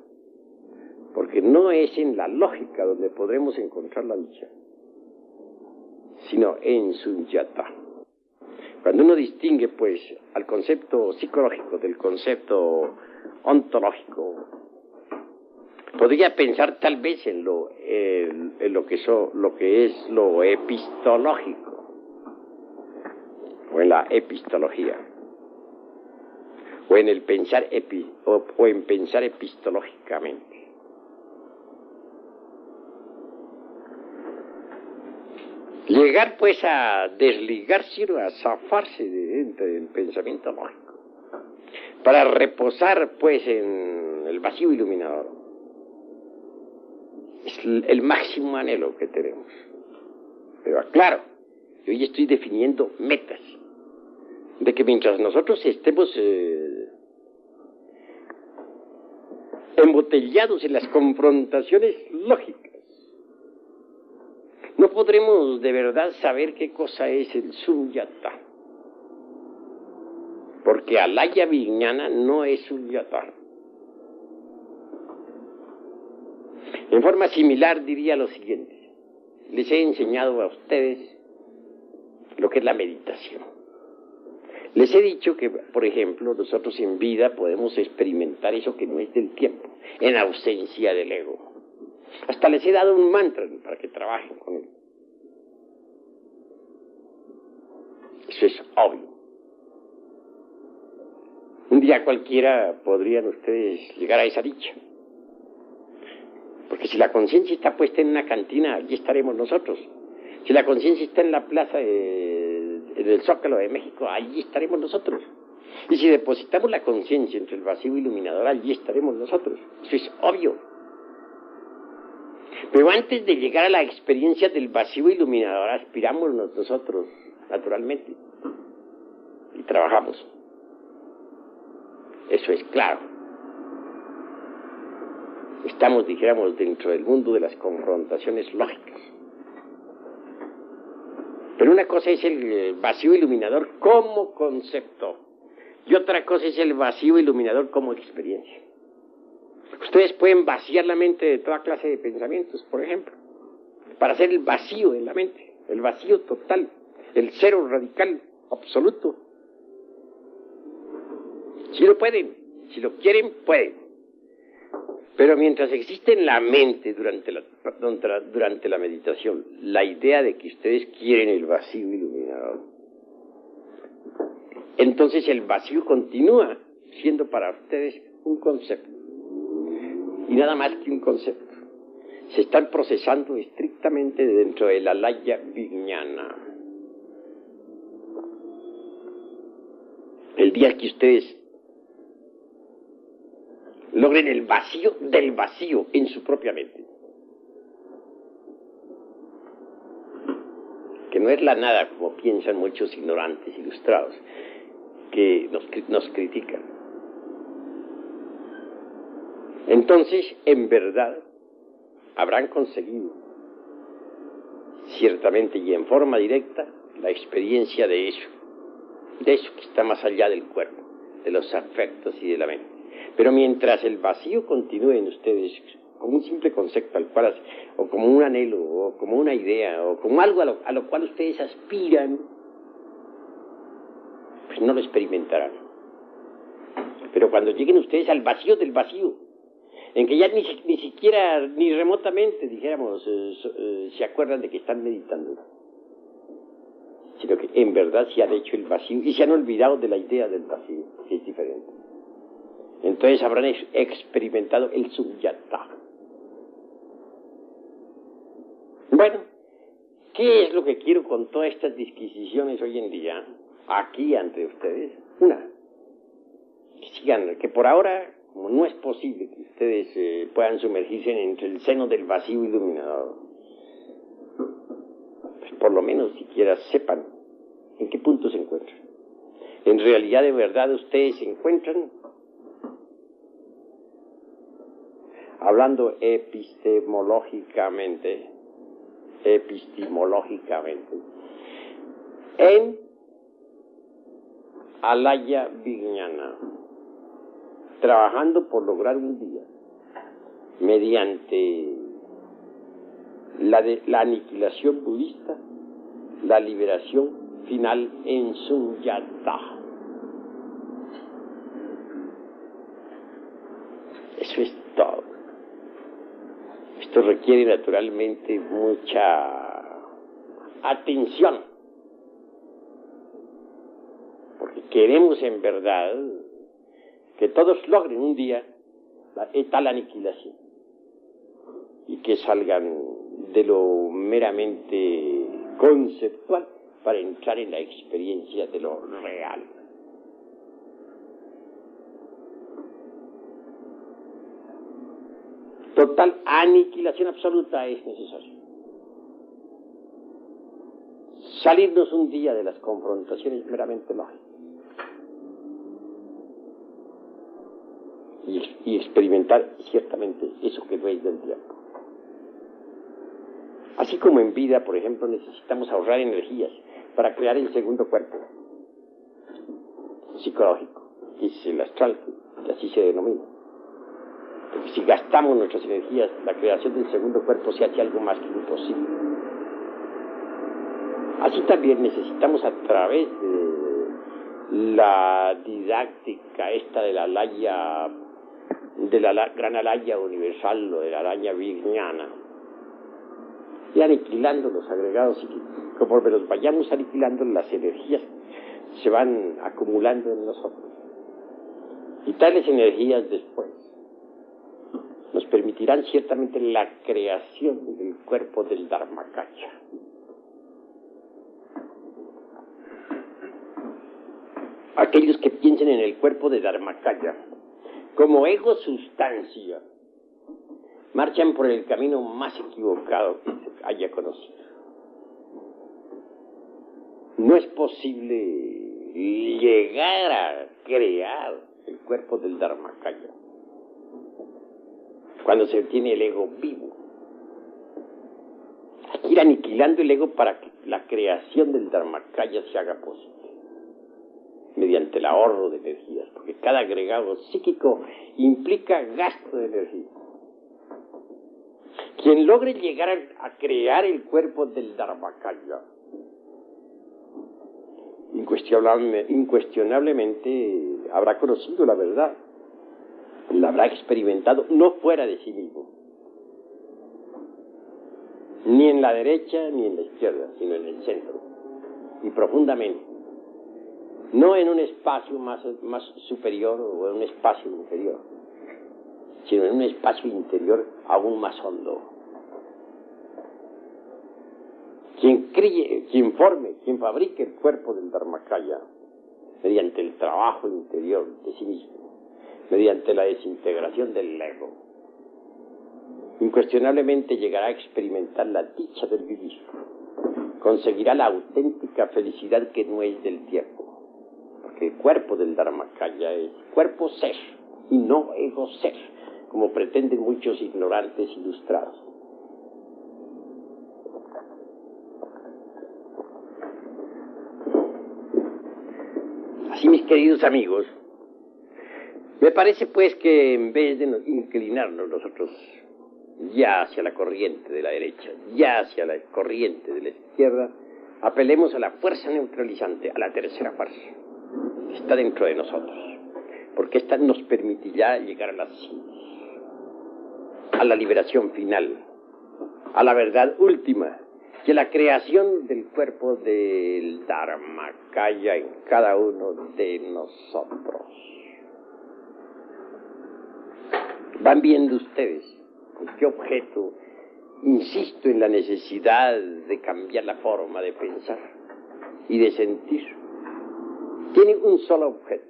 porque no es en la lógica donde podremos encontrar la dicha, sino en sunyata. Cuando uno distingue, pues, al concepto psicológico del concepto ontológico, podría pensar tal vez en lo que es lo epistológico, o en la epistología, o en el pensar en pensar epistológicamente. Llegar pues a desligarse, a zafarse del pensamiento lógico, para reposar pues en el vacío iluminador, es el máximo anhelo que tenemos. Pero claro, yo ya estoy definiendo metas, de que mientras nosotros estemos embotellados en las confrontaciones lógicas, no podremos de verdad saber qué cosa es el sunyata, porque alaya vijnana no es sunyata. En forma similar diría lo siguiente: les he enseñado a ustedes lo que es la meditación. Les he dicho que, por ejemplo, nosotros en vida podemos experimentar eso que no es del tiempo, en ausencia del ego. Hasta les he dado un mantra para que trabajen con él. Eso es obvio. Un día cualquiera podrían ustedes llegar a esa dicha. Porque si la conciencia está puesta en una cantina, allí estaremos nosotros. Si la conciencia está en la plaza del Zócalo de México, allí estaremos nosotros. Y si depositamos la conciencia entre el vacío iluminador, allí estaremos nosotros. Eso es obvio. Pero antes de llegar a la experiencia del vacío iluminador, aspiramos nosotros, naturalmente, y trabajamos. Eso es claro. Estamos, dijéramos, dentro del mundo de las confrontaciones lógicas. Pero una cosa es el vacío iluminador como concepto, y otra cosa es el vacío iluminador como experiencia. Ustedes pueden vaciar la mente de toda clase de pensamientos, por ejemplo, para hacer el vacío en la mente, el vacío total, el cero radical, absoluto. Si lo pueden, si lo quieren, pueden. Pero mientras existe en la mente durante la meditación la idea de que ustedes quieren el vacío iluminador, entonces el vacío continúa siendo para ustedes un concepto. Y nada más que un concepto. Se están procesando estrictamente dentro de la alaya vijnana. El día que ustedes logren el vacío del vacío en su propia mente, que no es la nada como piensan muchos ignorantes ilustrados que nos critican, entonces en verdad habrán conseguido ciertamente y en forma directa la experiencia de eso que está más allá del cuerpo, de los afectos y de la mente. Pero mientras el vacío continúe en ustedes como un simple concepto al cual, o como un anhelo, o como una idea, o como algo a lo cual ustedes aspiran, pues no lo experimentarán. Pero cuando lleguen ustedes al vacío del vacío, en que ya ni siquiera, ni remotamente, dijéramos, se acuerdan de que están meditando, sino que en verdad se han hecho el vacío y se han olvidado de la idea del vacío, que es diferente. Entonces habrán experimentado el sunyata. Bueno, ¿qué es lo que quiero con todas estas disquisiciones hoy en día, aquí ante ustedes? Una, que sigan, que por ahora, como no es posible que ustedes puedan sumergirse entre el seno del vacío iluminador, pues por lo menos siquiera sepan en qué punto se encuentran. En realidad, de verdad, ustedes se encuentran, hablando epistemológicamente, en Alaya Vijnana, trabajando por lograr un día, mediante la aniquilación budista, la liberación final en Sunyata. Eso es todo. Esto requiere naturalmente mucha atención, porque queremos en verdad que todos logren un día tal aniquilación y que salgan de lo meramente conceptual para entrar en la experiencia de lo real. Total aniquilación absoluta es necesaria. Salirnos un día de las confrontaciones meramente lógicas y experimentar ciertamente eso que no es del tiempo. Así como en vida, por ejemplo, necesitamos ahorrar energías para crear el segundo cuerpo psicológico, que es el astral, que así se denomina. Porque si gastamos nuestras energías, la creación del segundo cuerpo se hace algo más que imposible. Así también necesitamos, a través de la didáctica esta de la Alaya, de la gran Alaya universal o de la Alaya Vijnana, y aniquilando los agregados psíquicos. Conforme los vayamos aniquilando, las energías se van acumulando en nosotros. Y tales energías después nos permitirán ciertamente la creación del cuerpo del Dharmakaya. Aquellos que piensen en el cuerpo de Dharmakaya como ego sustancia marchan por el camino más equivocado que se haya conocido. No es posible llegar a crear el cuerpo del Dharmakaya cuando se tiene el ego vivo. Hay que ir aniquilando el ego para que la creación del Dharmakaya se haga posible, mediante el ahorro de energías, porque cada agregado psíquico implica gasto de energía. Quien logre llegar a crear el cuerpo del Dharmakaya, incuestionablemente habrá conocido la verdad, la habrá experimentado no fuera de sí mismo, ni en la derecha ni en la izquierda, sino en el centro, y profundamente, no en un espacio más superior o en un espacio inferior, sino en un espacio interior aún más hondo. Quien forme, quien fabrique el cuerpo del Dharmakaya mediante el trabajo interior de sí mismo, mediante la desintegración del ego, incuestionablemente llegará a experimentar la dicha del vivir, conseguirá la auténtica felicidad que no es del tiempo, porque el cuerpo del Dharmakaya es cuerpo ser y no ego ser, como pretenden muchos ignorantes ilustrados. Así, mis queridos amigos, me parece pues que en vez de inclinarnos nosotros ya hacia la corriente de la derecha, ya hacia la corriente de la izquierda, apelemos a la fuerza neutralizante, a la tercera fuerza, que está dentro de nosotros, porque esta nos permitirá llegar a la síntesis, a la liberación final, a la verdad última, que la creación del cuerpo del Dharmakaya en cada uno de nosotros. Van viendo ustedes con qué objeto insisto en la necesidad de cambiar la forma de pensar y de sentir. Tiene un solo objeto: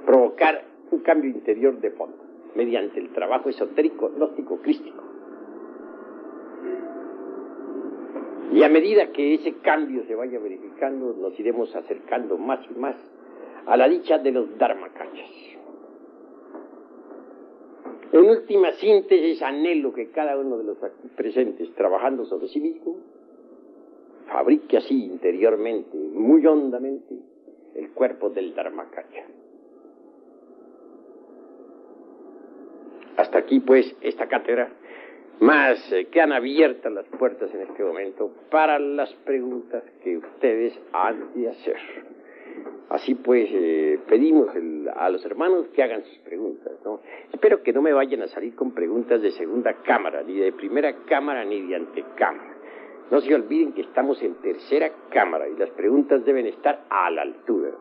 provocar un cambio interior de fondo mediante el trabajo esotérico, gnóstico, crístico. Y a medida que ese cambio se vaya verificando, nos iremos acercando más y más a la dicha de los dharmakayas. En última síntesis, anhelo que cada uno de los aquí presentes, trabajando sobre sí mismo, fabrique así interiormente, muy hondamente, el cuerpo del dharmakaya. Hasta aquí, pues, esta cátedra. Más quedan abiertas las puertas en este momento para las preguntas que ustedes han de hacer. Así pues, pedimos a los hermanos que hagan sus preguntas, ¿no? Espero que no me vayan a salir con preguntas de segunda cámara, ni de primera cámara, ni de antecámara. No se olviden que estamos en tercera cámara y las preguntas deben estar a la altura.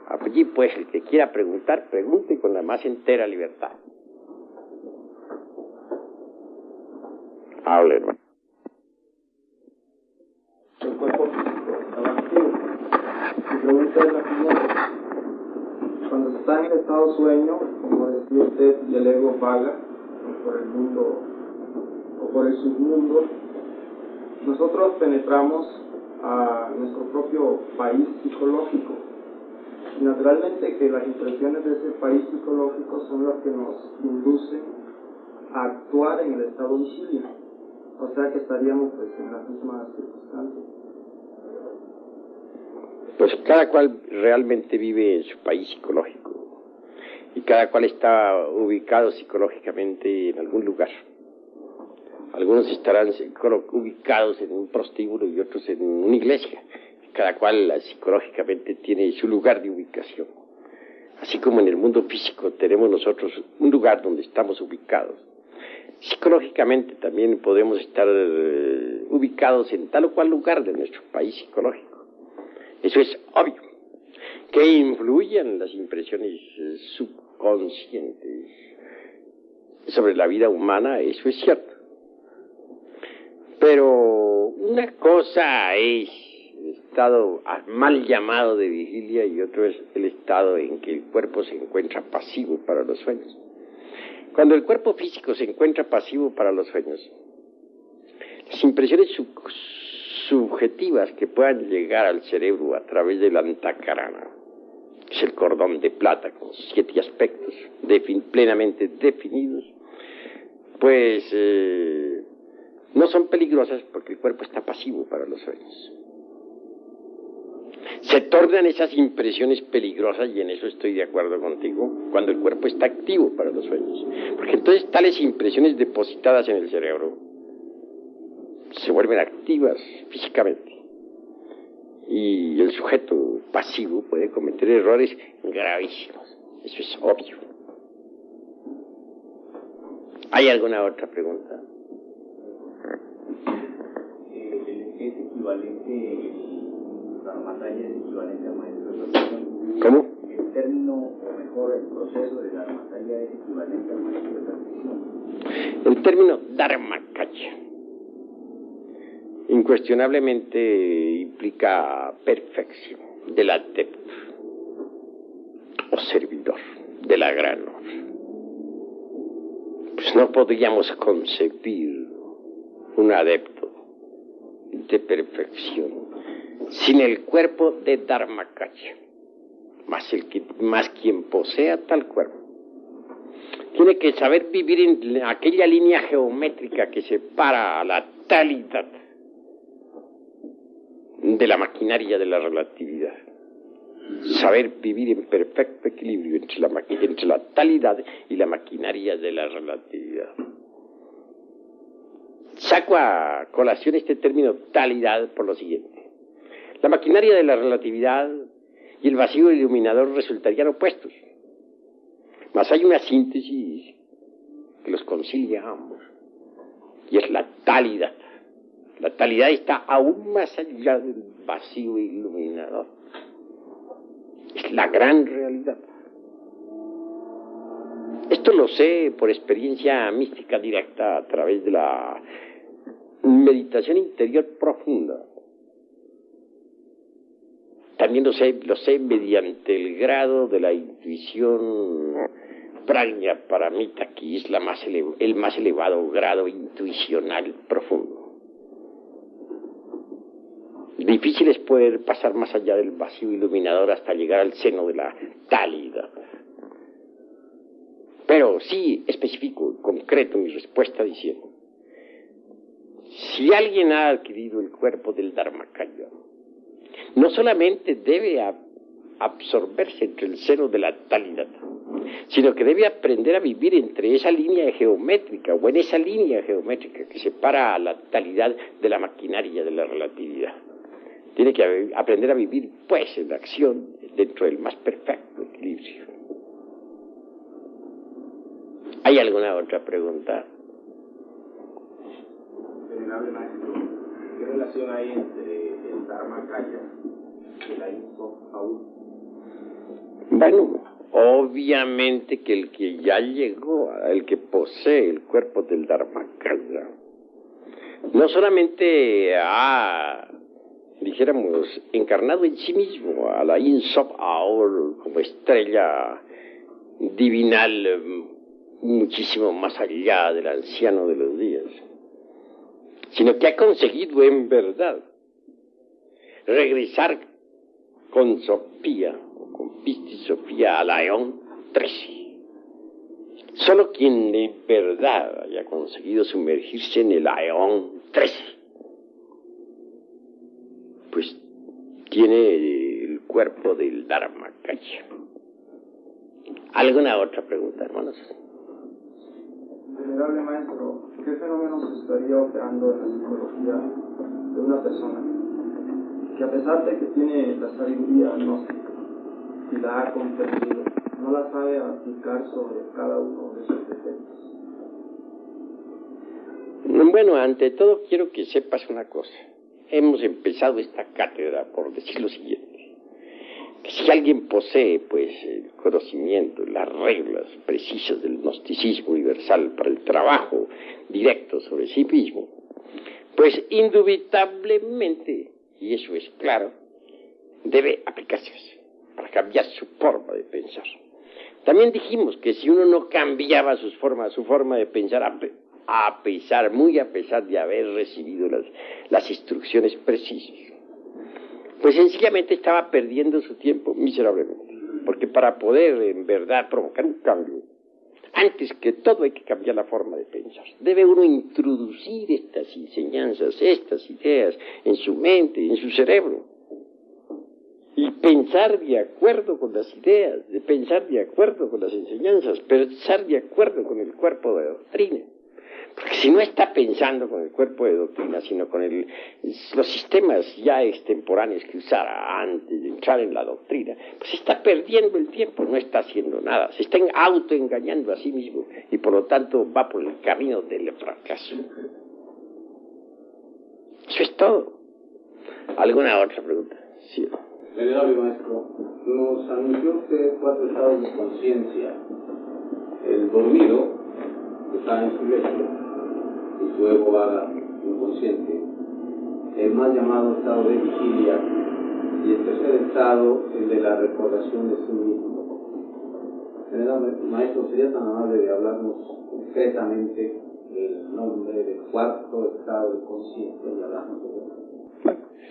Allí, pues, el que quiera preguntar, pregunte con la más entera libertad. Hable, hermano. El cuerpo físico estaba activo. Mi pregunta es la siguiente. Cuando se está en estado sueño, como decía usted, y el ego vaga por el mundo o por el submundo, nosotros penetramos a nuestro propio país psicológico. Y naturalmente que las impresiones de ese país psicológico son las que nos inducen a actuar en el estado vigilia. O sea que estaríamos pues en las mismas circunstancias. Pues cada cual realmente vive en su país psicológico y cada cual está ubicado psicológicamente en algún lugar. Algunos estarán ubicados en un prostíbulo y otros en una iglesia. Cada cual psicológicamente tiene su lugar de ubicación. Así como en el mundo físico tenemos nosotros un lugar donde estamos ubicados. Psicológicamente también podemos estar ubicados en tal o cual lugar de nuestro país psicológico. Eso es obvio. Que influyen las impresiones subconscientes sobre la vida humana, eso es cierto. Pero una cosa es el estado mal llamado de vigilia y otro es el estado en que el cuerpo se encuentra pasivo para los sueños. Cuando el cuerpo físico se encuentra pasivo para los sueños, las impresiones subjetivas que puedan llegar al cerebro a través del antakarana, que es el cordón de plata con 7 aspectos plenamente definidos, pues no son peligrosas porque el cuerpo está pasivo para los sueños. Se tornan esas impresiones peligrosas, y en eso estoy de acuerdo contigo, cuando el cuerpo está activo para los sueños. Porque entonces tales impresiones depositadas en el cerebro se vuelven activas físicamente. Y el sujeto pasivo puede cometer errores gravísimos. Eso es obvio. ¿Hay alguna otra pregunta? ¿Es equivalente, la dharmakaya es equivalente al maestro de perfección? ¿Cómo? El término, o mejor, el proceso de dharmakaya es equivalente al maestro de perfección. El término dharmakaya incuestionablemente implica perfección del adepto o servidor de la gran obra. Pues no podríamos concebir un adepto de perfección sin el cuerpo de dharmakaya, más quien posea tal cuerpo. Tiene que saber vivir en aquella línea geométrica que separa a la talidad de la maquinaria de la relatividad. Saber vivir en perfecto equilibrio entre la talidad y la maquinaria de la relatividad. Saco a colación este término talidad por lo siguiente. La maquinaria de la relatividad y el vacío iluminador resultarían opuestos. Mas hay una síntesis que los concilia a ambos, y es la talidad. La talidad está aún más allá del vacío iluminador. Es la gran realidad. Esto lo sé por experiencia mística directa a través de la meditación interior profunda. También lo sé mediante el grado de la intuición prajna paramita, que es el más elevado grado intuicional profundo. Difícil es poder pasar más allá del vacío iluminador hasta llegar al seno de la talidad. Pero sí especifico, concreto mi respuesta diciendo, si alguien ha adquirido el cuerpo del Dharmakaya, no solamente debe absorberse entre el seno de la talidad, sino que debe aprender a vivir entre esa línea geométrica, o en esa línea geométrica que separa a la talidad de la maquinaria de la relatividad. Tiene que aprender a vivir, pues, en la acción dentro del más perfecto equilibrio. ¿Hay alguna otra pregunta? Venerable maestro, ¿qué relación hay entre el Dharmakaya y la Insof aún? Bueno, obviamente que el que ya llegó, el que posee el cuerpo del Dharmakaya, no solamente ha, dijéramos, encarnado en sí mismo a la Insof Aur como estrella divinal muchísimo más allá del anciano de los días, sino que ha conseguido en verdad regresar con Sofía, o con Pistis Sofía, a la Eón 13. Solo quien de verdad haya conseguido sumergirse en el Eón 13, pues tiene el cuerpo del Dharmakaya. ¿Alguna otra pregunta, hermanos? Venerable maestro, ¿qué fenómeno se estaría operando en la psicología de una persona que, a pesar de que tiene la sabiduría gnóstica y la ha comprendido, no la sabe aplicar sobre cada uno de sus defectos? Bueno, ante todo quiero que sepas una cosa. Hemos empezado esta cátedra por decir lo siguiente. Que si alguien posee, pues, el conocimiento, las reglas precisas del gnosticismo universal para el trabajo directo sobre sí mismo, pues indubitablemente, y eso es claro, debe aplicarse para cambiar su forma de pensar. También dijimos que si uno no cambiaba su forma de pensar, muy a pesar de haber recibido las instrucciones precisas, pues sencillamente estaba perdiendo su tiempo miserablemente. Porque para poder en verdad provocar un cambio, antes que todo hay que cambiar la forma de pensar. Debe uno introducir estas enseñanzas, estas ideas en su mente, en su cerebro. Y pensar de acuerdo con las ideas, de pensar de acuerdo con las enseñanzas, pensar de acuerdo con el cuerpo de doctrina. Porque si no está pensando con el cuerpo de doctrina, sino con los sistemas ya extemporáneos que usara antes de entrar en la doctrina, pues está perdiendo el tiempo, no está haciendo nada, se está autoengañando a sí mismo y por lo tanto va por el camino del fracaso. Eso es todo. ¿Alguna otra pregunta? Sí. Venerable maestro, nos anunció usted 4 estados de conciencia: el dormido, que está en su lecho y su ego vaga inconsciente, el mal llamado estado de vigilia, y el tercer estado, el de la recordación de sí mismo. Venerable maestro, ¿sería tan amable de hablarnos concretamente el nombre del 4º estado de conciencia y hablarnos de él?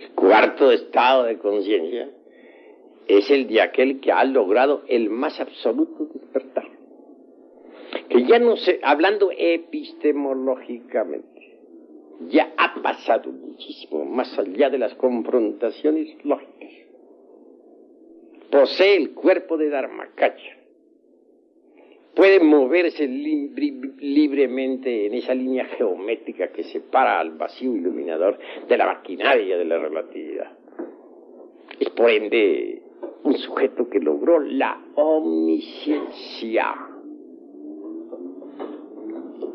El 4º estado de conciencia es el de aquel que ha logrado el más absoluto despertar. Que ya no sé, hablando epistemológicamente, ya ha pasado muchísimo más allá de las confrontaciones lógicas. Posee el cuerpo de Dharmakaya. Puede moverse libremente en esa línea geométrica que separa al vacío iluminador de la maquinaria de la relatividad. Es por ende un sujeto que logró la omnisciencia.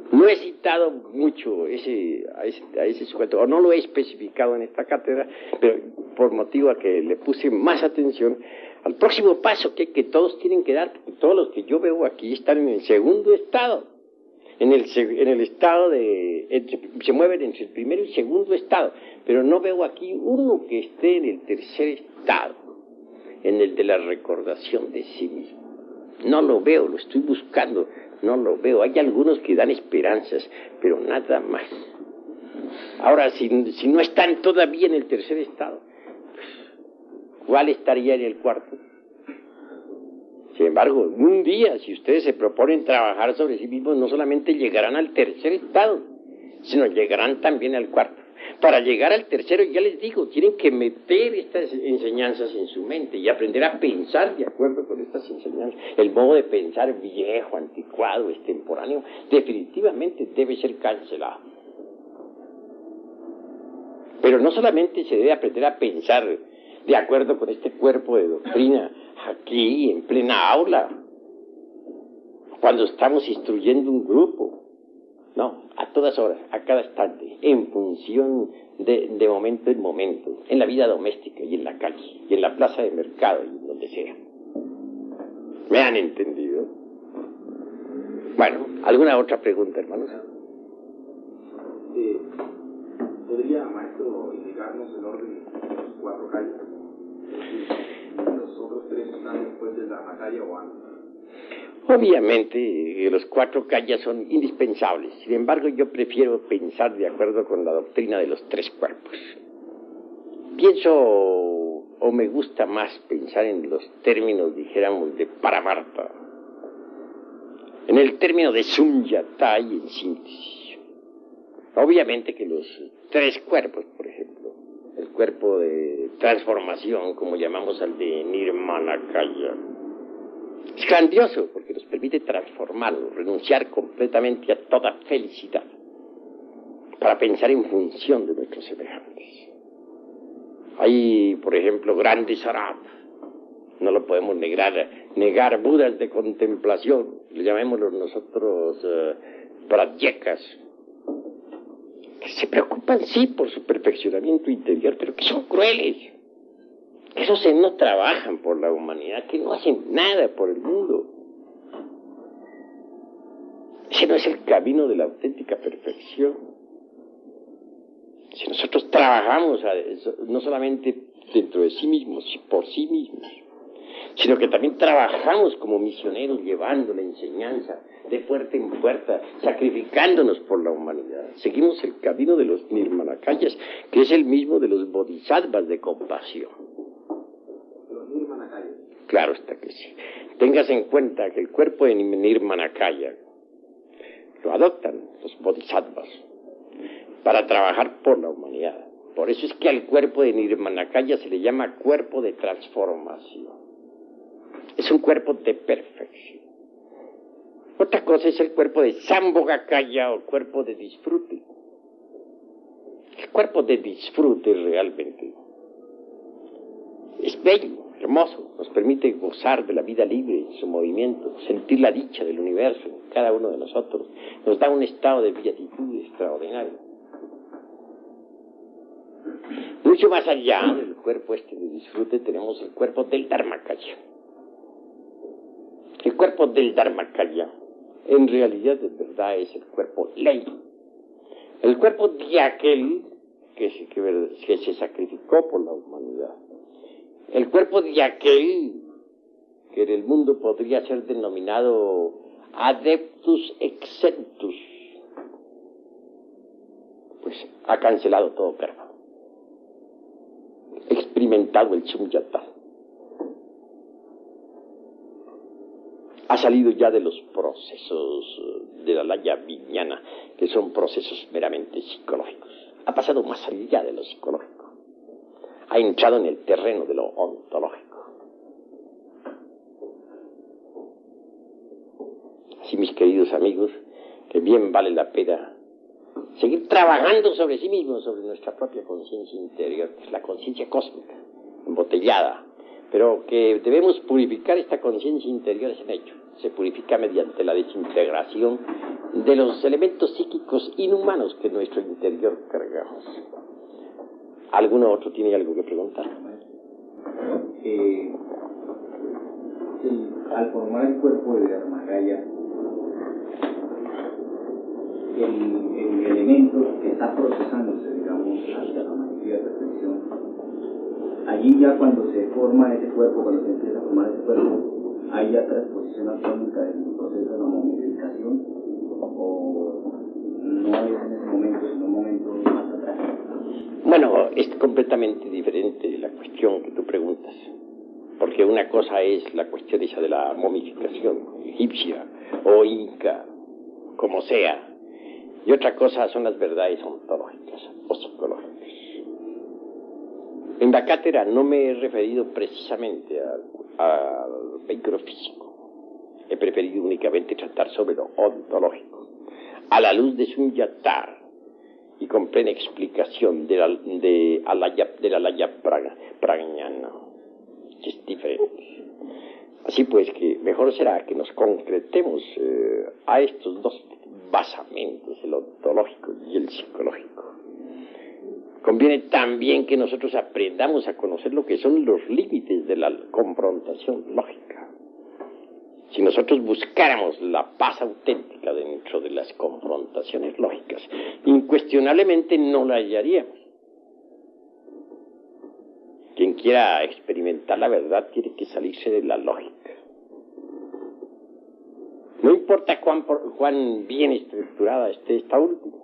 No he citado mucho a ese sujeto, o no lo he especificado en esta cátedra, pero por motivo a que le puse más atención al próximo paso que todos tienen que dar, porque todos los que yo veo aquí están en el segundo estado, en el estado se mueven entre el primero y segundo estado, pero no veo aquí uno que esté en el tercer estado, en el de la recordación de sí mismo. No lo veo, lo estoy buscando, no lo veo. Hay algunos que dan esperanzas, pero nada más. Ahora, si no están todavía en el tercer estado, cuartos. ¿Cuál estaría en el cuarto? Sin embargo, un día, si ustedes se proponen trabajar sobre sí mismos, no solamente llegarán al tercer estado, sino llegarán también al cuarto. Para llegar al tercero, ya les digo, tienen que meter estas enseñanzas en su mente y aprender a pensar de acuerdo con estas enseñanzas. El modo de pensar viejo, anticuado, extemporáneo, definitivamente debe ser cancelado. Pero no solamente se debe aprender a pensar de acuerdo con este cuerpo de doctrina, aquí, en plena aula, cuando estamos instruyendo un grupo. No, a todas horas, a cada instante, en función de momento en momento, en la vida doméstica y en la calle, y en la plaza de mercado y en donde sea. ¿Me han entendido? Bueno, ¿alguna otra pregunta, hermanos? ¿Podría, maestro, indicarnos el orden de los 4 calles? ¿Los otros 3 están después de la Macaya o antes? Obviamente, los 4 calles son indispensables. Sin embargo, yo prefiero pensar de acuerdo con la doctrina de los 3 cuerpos. Pienso, o me gusta más pensar en los términos, dijéramos, de Paramarta. En el término de Sunyata y en síntesis. Obviamente que los 3 cuerpos, por ejemplo, el cuerpo de transformación, como llamamos al de Nirmanakaya, es grandioso porque nos permite transformarlo, renunciar completamente a toda felicidad para pensar en función de nuestros semejantes. Hay, por ejemplo, grandes arhat, no lo podemos negar budas de contemplación, le llamémoslos nosotros pradyekas, que se preocupan sí por su perfeccionamiento interior, pero que son crueles. Esos no trabajan por la humanidad, que no hacen nada por el mundo. Ese no es el camino de la auténtica perfección. Si nosotros trabajamos no solamente dentro de sí mismos, por sí mismos, sino que también trabajamos como misioneros llevando la enseñanza de puerta en puerta, sacrificándonos por la humanidad. Seguimos el camino de los Nirmanakayas, que es el mismo de los bodhisattvas de compasión. Claro está que sí. Tengas en cuenta que el cuerpo de Nirmanakaya lo adoptan los bodhisattvas para trabajar por la humanidad. Por eso es que al cuerpo de Nirmanakaya se le llama cuerpo de transformación. Es un cuerpo de perfección. Otra cosa es el cuerpo de Sambhogakaya o cuerpo de disfrute. El cuerpo de disfrute realmente es bello, hermoso, nos permite gozar de la vida libre en su movimiento, sentir la dicha del universo en cada uno de nosotros, nos da un estado de beatitud extraordinario. Mucho más allá del cuerpo de disfrute tenemos el cuerpo del Dharmakaya. El cuerpo del Dharmakaya en realidad de verdad es el cuerpo ley, el cuerpo de aquel que se sacrificó por la humanidad. El cuerpo de aquel que en el mundo podría ser denominado adeptus exentus, pues ha cancelado todo karma, experimentado el Sunyata, ha salido ya de los procesos de la laya vijnana, que son procesos meramente psicológicos, ha pasado más allá de lo psicológico. Ha entrado en el terreno de lo ontológico. Así, mis queridos amigos, que bien vale la pena seguir trabajando sobre sí mismos, sobre nuestra propia conciencia interior, que es la conciencia cósmica, embotellada, pero que debemos purificar esta conciencia interior, es un hecho. Se purifica mediante la desintegración de los elementos psíquicos inhumanos que en nuestro interior cargamos. ¿Alguno otro tiene algo que preguntar? Al formar el cuerpo de Dharmakaya, el elemento que está procesándose, digamos, hacia la maestría de perfección, allí ya cuando se forma ese cuerpo, cuando se empieza a formar ese cuerpo, ¿hay ya transposición atómica del proceso de la momificación? ¿O no es en ese momento, sino un momento más atrás? Bueno, es completamente diferente la cuestión que tú preguntas, porque una cosa es la cuestión esa de la momificación egipcia o inca, como sea, y otra cosa son las verdades ontológicas o psicológicas. En la cátedra no me he referido precisamente al vehículo físico, he preferido únicamente tratar sobre lo ontológico, a la luz de Sunyatar, y con plena explicación de la Laya Prajnana, que es diferente. Así pues, que mejor será que nos concretemos a estos dos basamentos, el ontológico y el psicológico. Conviene también que nosotros aprendamos a conocer lo que son los límites de la confrontación lógica. Si nosotros buscáramos la paz auténtica dentro de las confrontaciones lógicas, incuestionablemente no la hallaríamos. Quien quiera experimentar la verdad tiene que salirse de la lógica. No importa cuán bien estructurada esté esta última.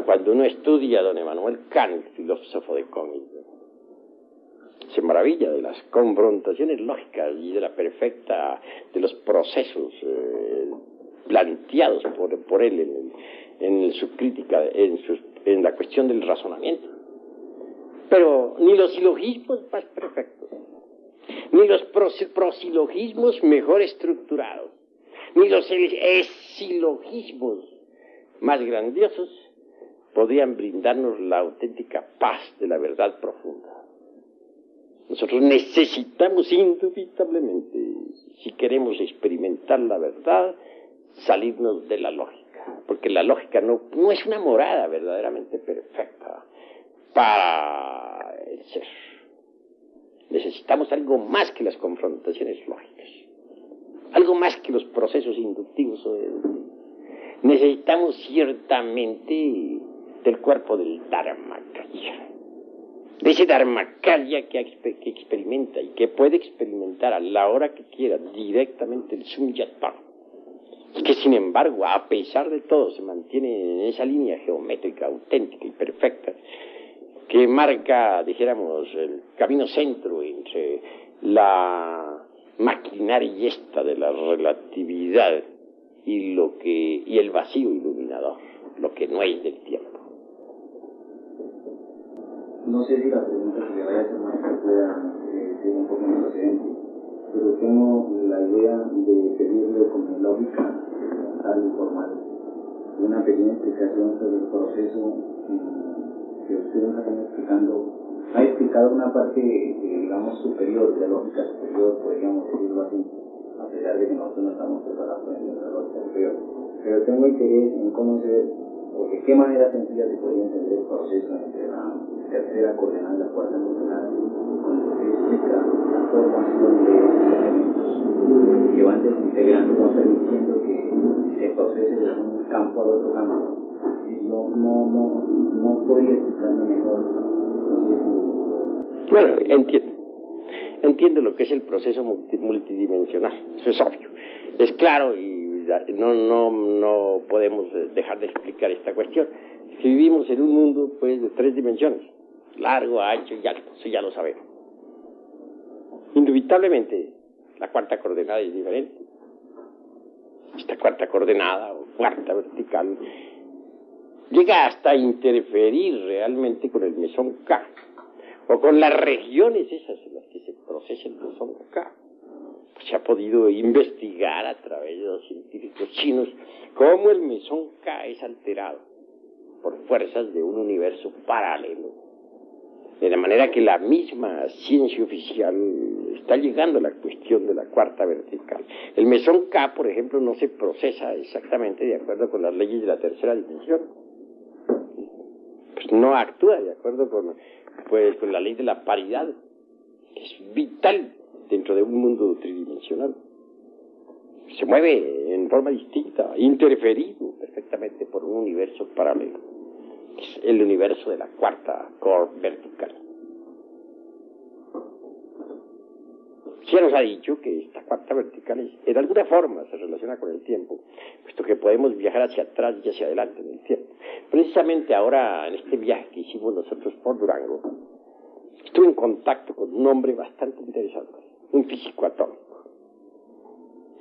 Cuando uno estudia a don Emmanuel Kant, filósofo de Königsberg, se maravilla de las confrontaciones lógicas y de de los procesos planteados por él en su crítica, en la cuestión del razonamiento. Pero ni los silogismos más perfectos, ni los prosilogismos mejor estructurados, ni los silogismos más grandiosos podrían brindarnos la auténtica paz de la verdad profunda. Nosotros necesitamos indubitablemente, si queremos experimentar la verdad, salirnos de la lógica, porque la lógica no es una morada verdaderamente perfecta para el ser. Necesitamos algo más que las confrontaciones lógicas, algo más que los procesos inductivos o deductivos. Necesitamos ciertamente del cuerpo del Dharmakaya, de ese Dharmakaya que experimenta y que puede experimentar a la hora que quiera directamente el Sunyata, y que sin embargo, a pesar de todo, se mantiene en esa línea geométrica auténtica y perfecta que marca, dijéramos, el camino centro entre la maquinaria esta de la relatividad y el vacío iluminador, lo que no es del tiempo. No sé si la pregunta que le vaya a hacer maestro pueda ser un poco improcedente, pero tengo la idea de pedirle con mi lógica elemental y formal una pequeña explicación sobre el proceso que usted nos está explicando. Ha explicado una parte, digamos, superior, de lógica superior, podríamos decirlo así, a pesar de que nosotros no estamos preparados para entender la lógica superior. Pero tengo interés en conocer de qué manera sencilla se podría entender el proceso entre la tercera coordenada y la cuarta coordenada, cuando se explica la formación de esos elementos que van desintegrando, van permitiendo que se procese de un campo a otro campo. Yo no podría explicarme mejor. Bueno, entiendo lo que es el proceso multidimensional, eso es obvio, es claro, y no podemos dejar de explicar esta cuestión. Si vivimos en un mundo pues de 3 dimensiones, largo, ancho y alto, eso ya lo sabemos. Indubitablemente la cuarta coordenada es diferente. Esta cuarta coordenada o cuarta vertical llega hasta interferir realmente con el mesón K, o con las regiones esas en las que se procesa el mesón K. Pues se ha podido investigar a través de los científicos chinos cómo el mesón K es alterado por fuerzas de un universo paralelo. De la manera que la misma ciencia oficial está llegando a la cuestión de la cuarta vertical. El mesón K, por ejemplo, no se procesa exactamente de acuerdo con las leyes de la tercera dimensión. Pues no actúa de acuerdo con la ley de la paridad, que es vital dentro de un mundo tridimensional. Se mueve en forma distinta, interferido perfectamente por un universo paralelo, que es el universo de la cuarta vertical. Se nos ha dicho que esta cuarta vertical en alguna forma se relaciona con el tiempo, puesto que podemos viajar hacia atrás y hacia adelante en el tiempo. Precisamente ahora, en este viaje que hicimos nosotros por Durango, estuve en contacto con un hombre bastante interesante, un físico atómico.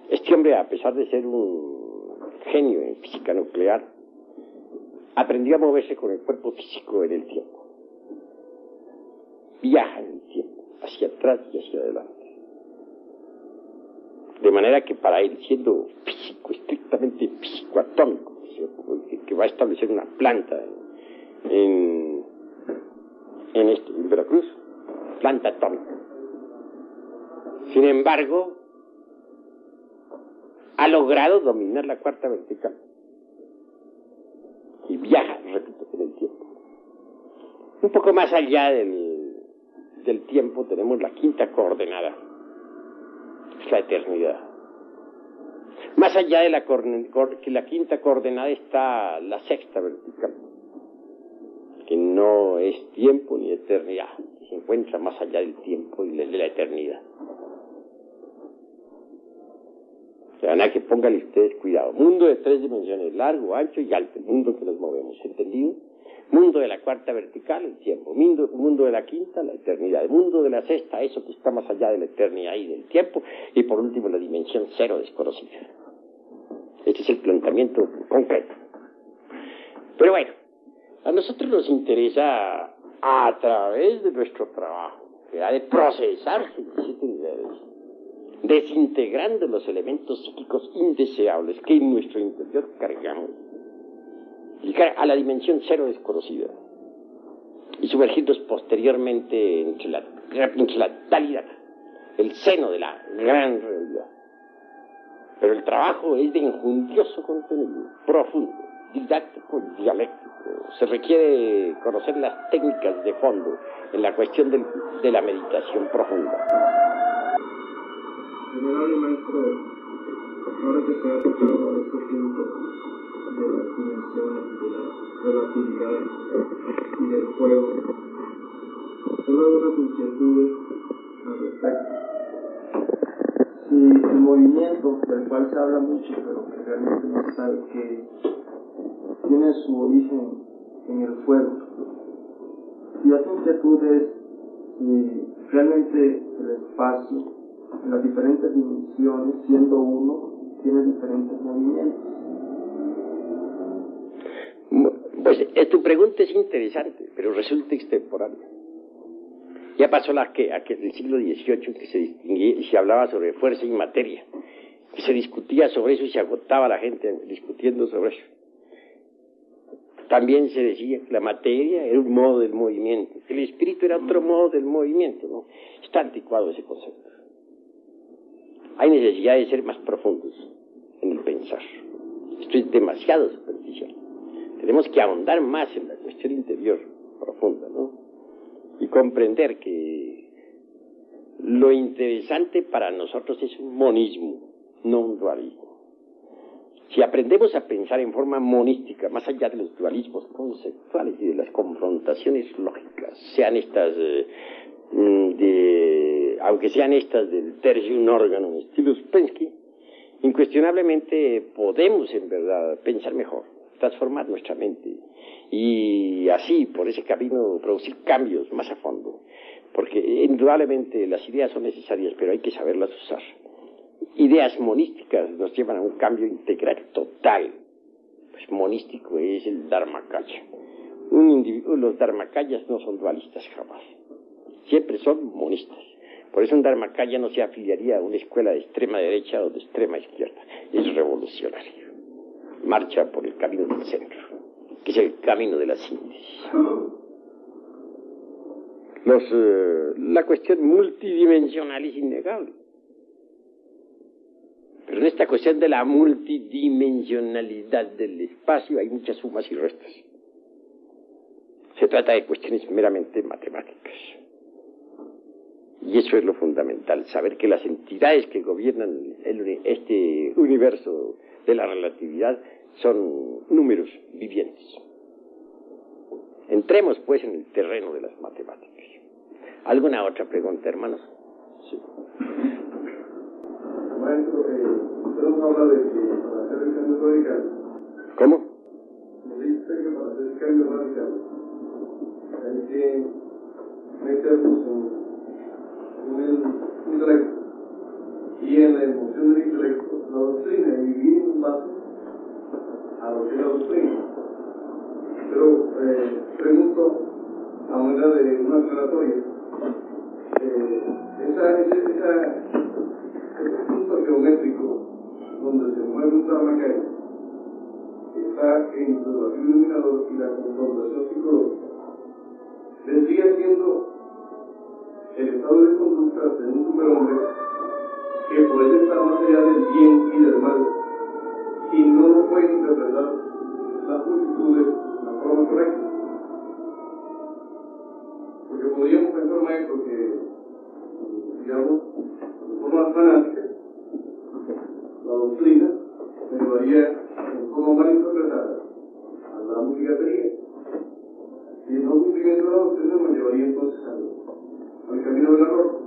Este hombre, a pesar de ser un genio en física nuclear, aprendió a moverse con el cuerpo físico en el tiempo. Viaja en el tiempo, hacia atrás y hacia adelante. De manera que para él, siendo físico, estrictamente físico atómico, que va a establecer una planta en Veracruz, planta atómica. Sin embargo, ha logrado dominar la cuarta vertical y viaja, repito, en el tiempo. Un poco más allá del tiempo tenemos la quinta coordenada, es la eternidad. Más allá de la quinta coordenada está la sexta vertical, que no es tiempo ni eternidad, se encuentra más allá del tiempo y de la eternidad. De manera que pónganle ustedes cuidado. Mundo de 3 dimensiones, largo, ancho y alto, el mundo en que nos movemos, ¿entendido? Mundo de la cuarta vertical, el tiempo. Mundo de la quinta, la eternidad. El mundo de la sexta, eso que está más allá de la eternidad y del tiempo. Y por último, la dimensión cero desconocida. Este es el planteamiento concreto. Pero bueno, a nosotros nos interesa, a través de nuestro trabajo, que ha de procesarse en 7 niveles, desintegrando los elementos psíquicos indeseables que en nuestro interior cargamos, llegar a la dimensión cero desconocida y sumergirnos posteriormente entre la totalidad, el seno de la gran realidad. Pero el trabajo es de enjundioso contenido, profundo, didáctico y dialéctico. Se requiere conocer las técnicas de fondo en la cuestión de la meditación profunda. Venerable maestro, ahora que se ha tocado este punto de las dimensiones, de la relatividad y del juego, tengo algunas inquietudes al respecto. Si el movimiento del cual se habla mucho, pero que realmente no se sabe que tiene su origen en el fuego, y otra inquietud es si realmente el espacio, en las diferentes dimensiones, siendo uno, tiene diferentes movimientos. Pues tu pregunta es interesante, pero resulta extemporánea. Ya pasó el siglo XVIII, que se distinguía y se hablaba sobre fuerza y materia, que se discutía sobre eso y se agotaba la gente discutiendo sobre eso. También se decía que la materia era un modo del movimiento, que el espíritu era otro modo del movimiento, ¿no? Está anticuado ese concepto. Hay necesidad de ser más profundos en el pensar. Esto es demasiado superficial. Tenemos que ahondar más en la cuestión interior profunda, ¿no? Y comprender que lo interesante para nosotros es un monismo, no un dualismo. Si aprendemos a pensar en forma monística, más allá de los dualismos conceptuales y de las confrontaciones lógicas, sean estas aunque sean estas del tertium organum estilo Uspensky, incuestionablemente podemos en verdad pensar mejor, transformar nuestra mente y así por ese camino producir cambios más a fondo, porque indudablemente las ideas son necesarias, pero hay que saberlas usar. Ideas monísticas nos llevan a un cambio integral total. Pues monístico es el Dharmakaya. Los Dharmakayas no son dualistas jamás, siempre son monistas. Por eso un Dharmakaya no se afiliaría a una escuela de extrema derecha o de extrema izquierda. Es revolucionario. Marcha por el camino del centro, que es el camino de la síntesis. La cuestión multidimensional es innegable. Pero en esta cuestión de la multidimensionalidad del espacio hay muchas sumas y restas. Se trata de cuestiones meramente matemáticas. Y eso es lo fundamental, saber que las entidades que gobiernan este universo de la relatividad son números vivientes. Entremos pues en el terreno de las matemáticas. ¿Alguna otra pregunta, hermanos? Sí. Maestro, usted nos habla de que para hacer el cambio radical. ¿Cómo? Nos dice sé que para hacer cambios radicales hay que meternos en el intelecto. Y en la emoción del intelecto, la doctrina, y vivir en base a lo que es la doctrina. Pero pregunto, a manera de una aclaratoria, ese punto geométrico donde se mueve un Dharmakaya está entre el vacío iluminador y la confrontación psicológica, vendría siendo el estado de conducta de un superhombre que puede estar más allá del bien y del mal y no lo puede interpretar las multitudes de la forma correcta. Porque podríamos pensar, maestro, que, digamos, de forma fanática, la doctrina me llevaría en forma mal interpretada a la multigatería. Y el no cumplimiento de la doctrina me llevaría entonces al camino del error.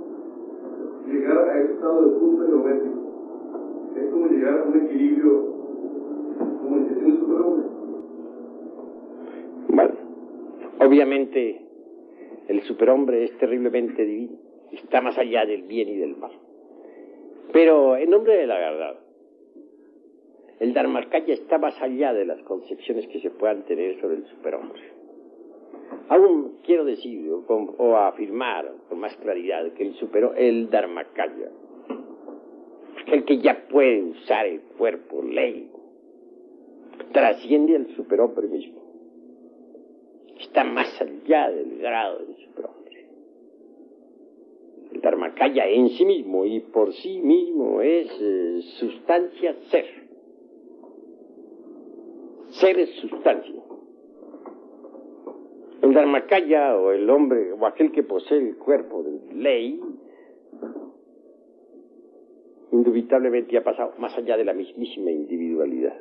Llegar a ese estado de punto geométrico es como llegar a un equilibrio como el que tiene el superhombre. Bueno, obviamente el superhombre es terriblemente divino, está más allá del bien y del mal. Pero en nombre de la verdad, el Dharmakaya está más allá de las concepciones que se puedan tener sobre el superhombre. Aún quiero decir o afirmar con más claridad que el Dharmakaya, el que ya puede usar el cuerpo ley, trasciende al superhombre mismo. Está más allá del grado del superhombre. El Dharmakaya en sí mismo y por sí mismo es sustancia ser. Ser es sustancia. El Dharmakaya o el hombre o aquel que posee el cuerpo de ley indubitablemente ha pasado más allá de la mismísima individualidad.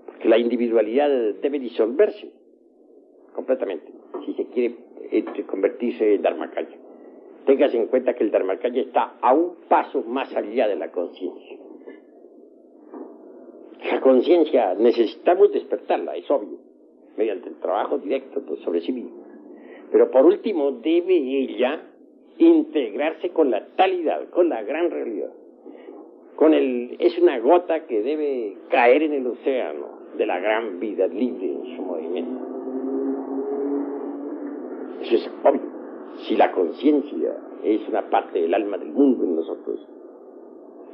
Porque la individualidad debe disolverse completamente si se quiere convertirse en Dharmakaya. Téngase en cuenta que el Dharmakaya está a un paso más allá de la conciencia. La conciencia necesitamos despertarla, es obvio, mediante el trabajo directo sobre sí misma. Pero por último debe ella integrarse con la talidad, con la gran realidad. Es una gota que debe caer en el océano de la gran vida libre en su movimiento. Eso es obvio. Si la conciencia es una parte del alma del mundo en nosotros,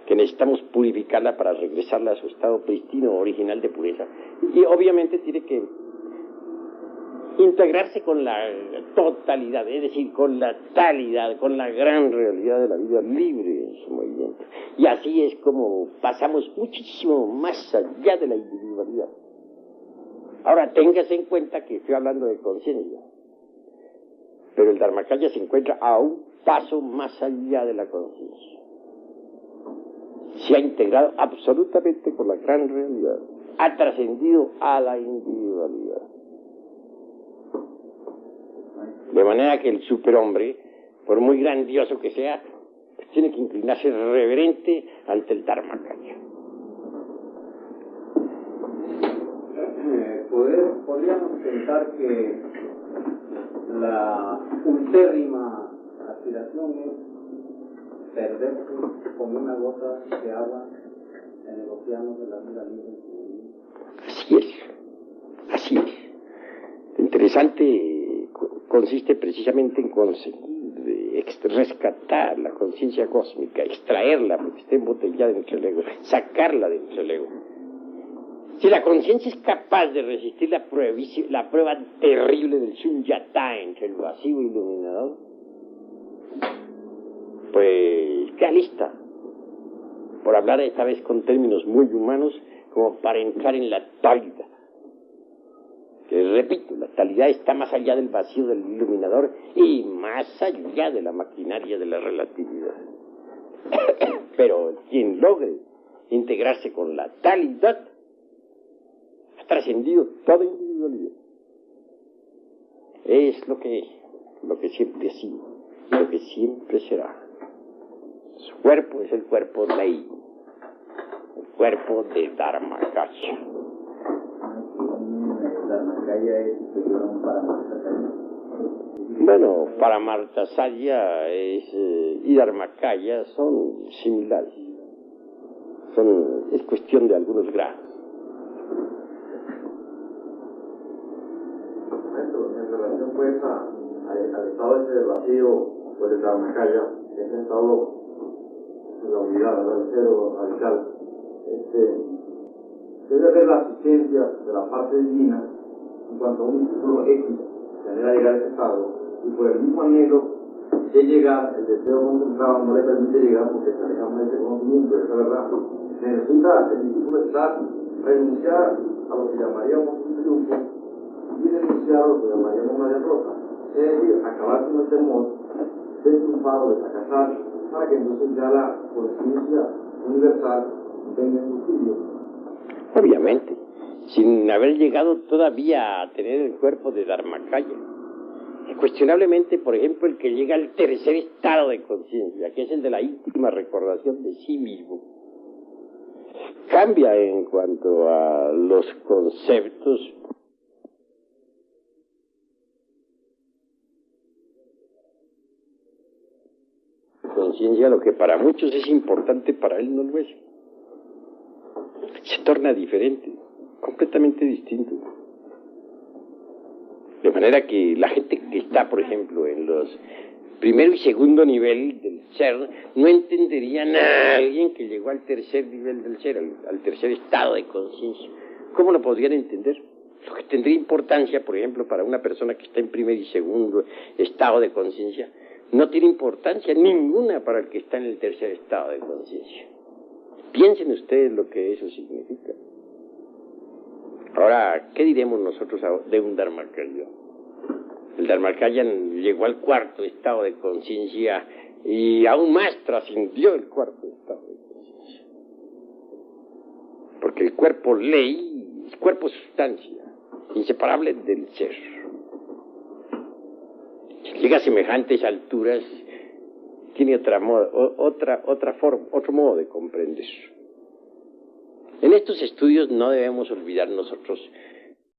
que necesitamos purificarla para regresarla a su estado pristino, original de pureza. Y obviamente tiene que integrarse con la totalidad, es decir, con la talidad, con la gran realidad de la vida libre en su movimiento. Y así es como pasamos muchísimo más allá de la individualidad. Ahora, téngase en cuenta que estoy hablando de conciencia, pero el Dharmakaya se encuentra a un paso más allá de la conciencia. Se ha integrado absolutamente con la gran realidad, ha trascendido a la individualidad. De manera que el superhombre, por muy grandioso que sea, pues tiene que inclinarse reverente ante el Dharmakaya. Podríamos pensar que la ultérrima aspiración es perderse como una gota de agua en el océano de la vida libre. Así es, así es. Lo interesante consiste precisamente en conseguir rescatar la conciencia cósmica, extraerla porque está embotellada dentro del ego, sacarla dentro del ego. Si la conciencia es capaz de resistir la prueba terrible del Sunyata entre el vacío iluminador, pues queda lista, por hablar esta vez con términos muy humanos, como para entrar en la talidad. Que repito, la talidad está más allá del vacío del iluminador y más allá de la maquinaria de la relatividad. Pero quien logre integrarse con la talidad ha trascendido toda individualidad. Es lo que siempre ha sido, lo que siempre será. Su cuerpo es el cuerpo ley, el cuerpo de Dharmakaya. El Dharmakaya es superior a un Paramartasaya? Bueno, Paramartasaya y Dharmakaya son similares. Es cuestión de algunos grados. En relación pues al estado ese del vacío, pues de Dharmakaya, ese estado de la unidad, del cero radical, debe haber la asistencia de la parte divina en cuanto a un discípulo X que anhela llegar a ese estado, y por el mismo anhelo de llegar, el deseo concentrado no le permite llegar porque se aleja más de ese conocimiento, esa verdad. Necesita el discípulo estar, renunciar a lo que llamaríamos un triunfo y renunciar a lo que llamaríamos una derrota. Es decir, acabar con el temor de triunfar o de fracasar, para que entonces ya la conciencia universal venga en su sitio. Obviamente, sin haber llegado todavía a tener el cuerpo de Dharmakaya. Cuestionablemente, por ejemplo, el que llega al tercer estado de conciencia, que es el de la íntima recordación de sí mismo, cambia en cuanto a los conceptos. Conciencia, lo que para muchos es importante, para él no lo es. Se torna diferente, completamente distinto. De manera que la gente que está, por ejemplo, en los primero y segundo nivel del ser, no entenderían a alguien que llegó al tercer nivel del ser, al tercer estado de conciencia. ¿Cómo lo podrían entender? Lo que tendría importancia, por ejemplo, para una persona que está en primer y segundo estado de conciencia, no tiene importancia ninguna para el que está en el tercer estado de conciencia. Piensen ustedes lo que eso significa. Ahora, ¿qué diremos nosotros de un Dharmakaya? El Dharmakaya llegó al cuarto estado de conciencia y aún más trascendió el cuarto estado de conciencia. Porque el cuerpo ley, el cuerpo sustancia, inseparable del ser. Llega a semejantes alturas, tiene otra forma, otro modo de comprender. En estos estudios no debemos olvidar nosotros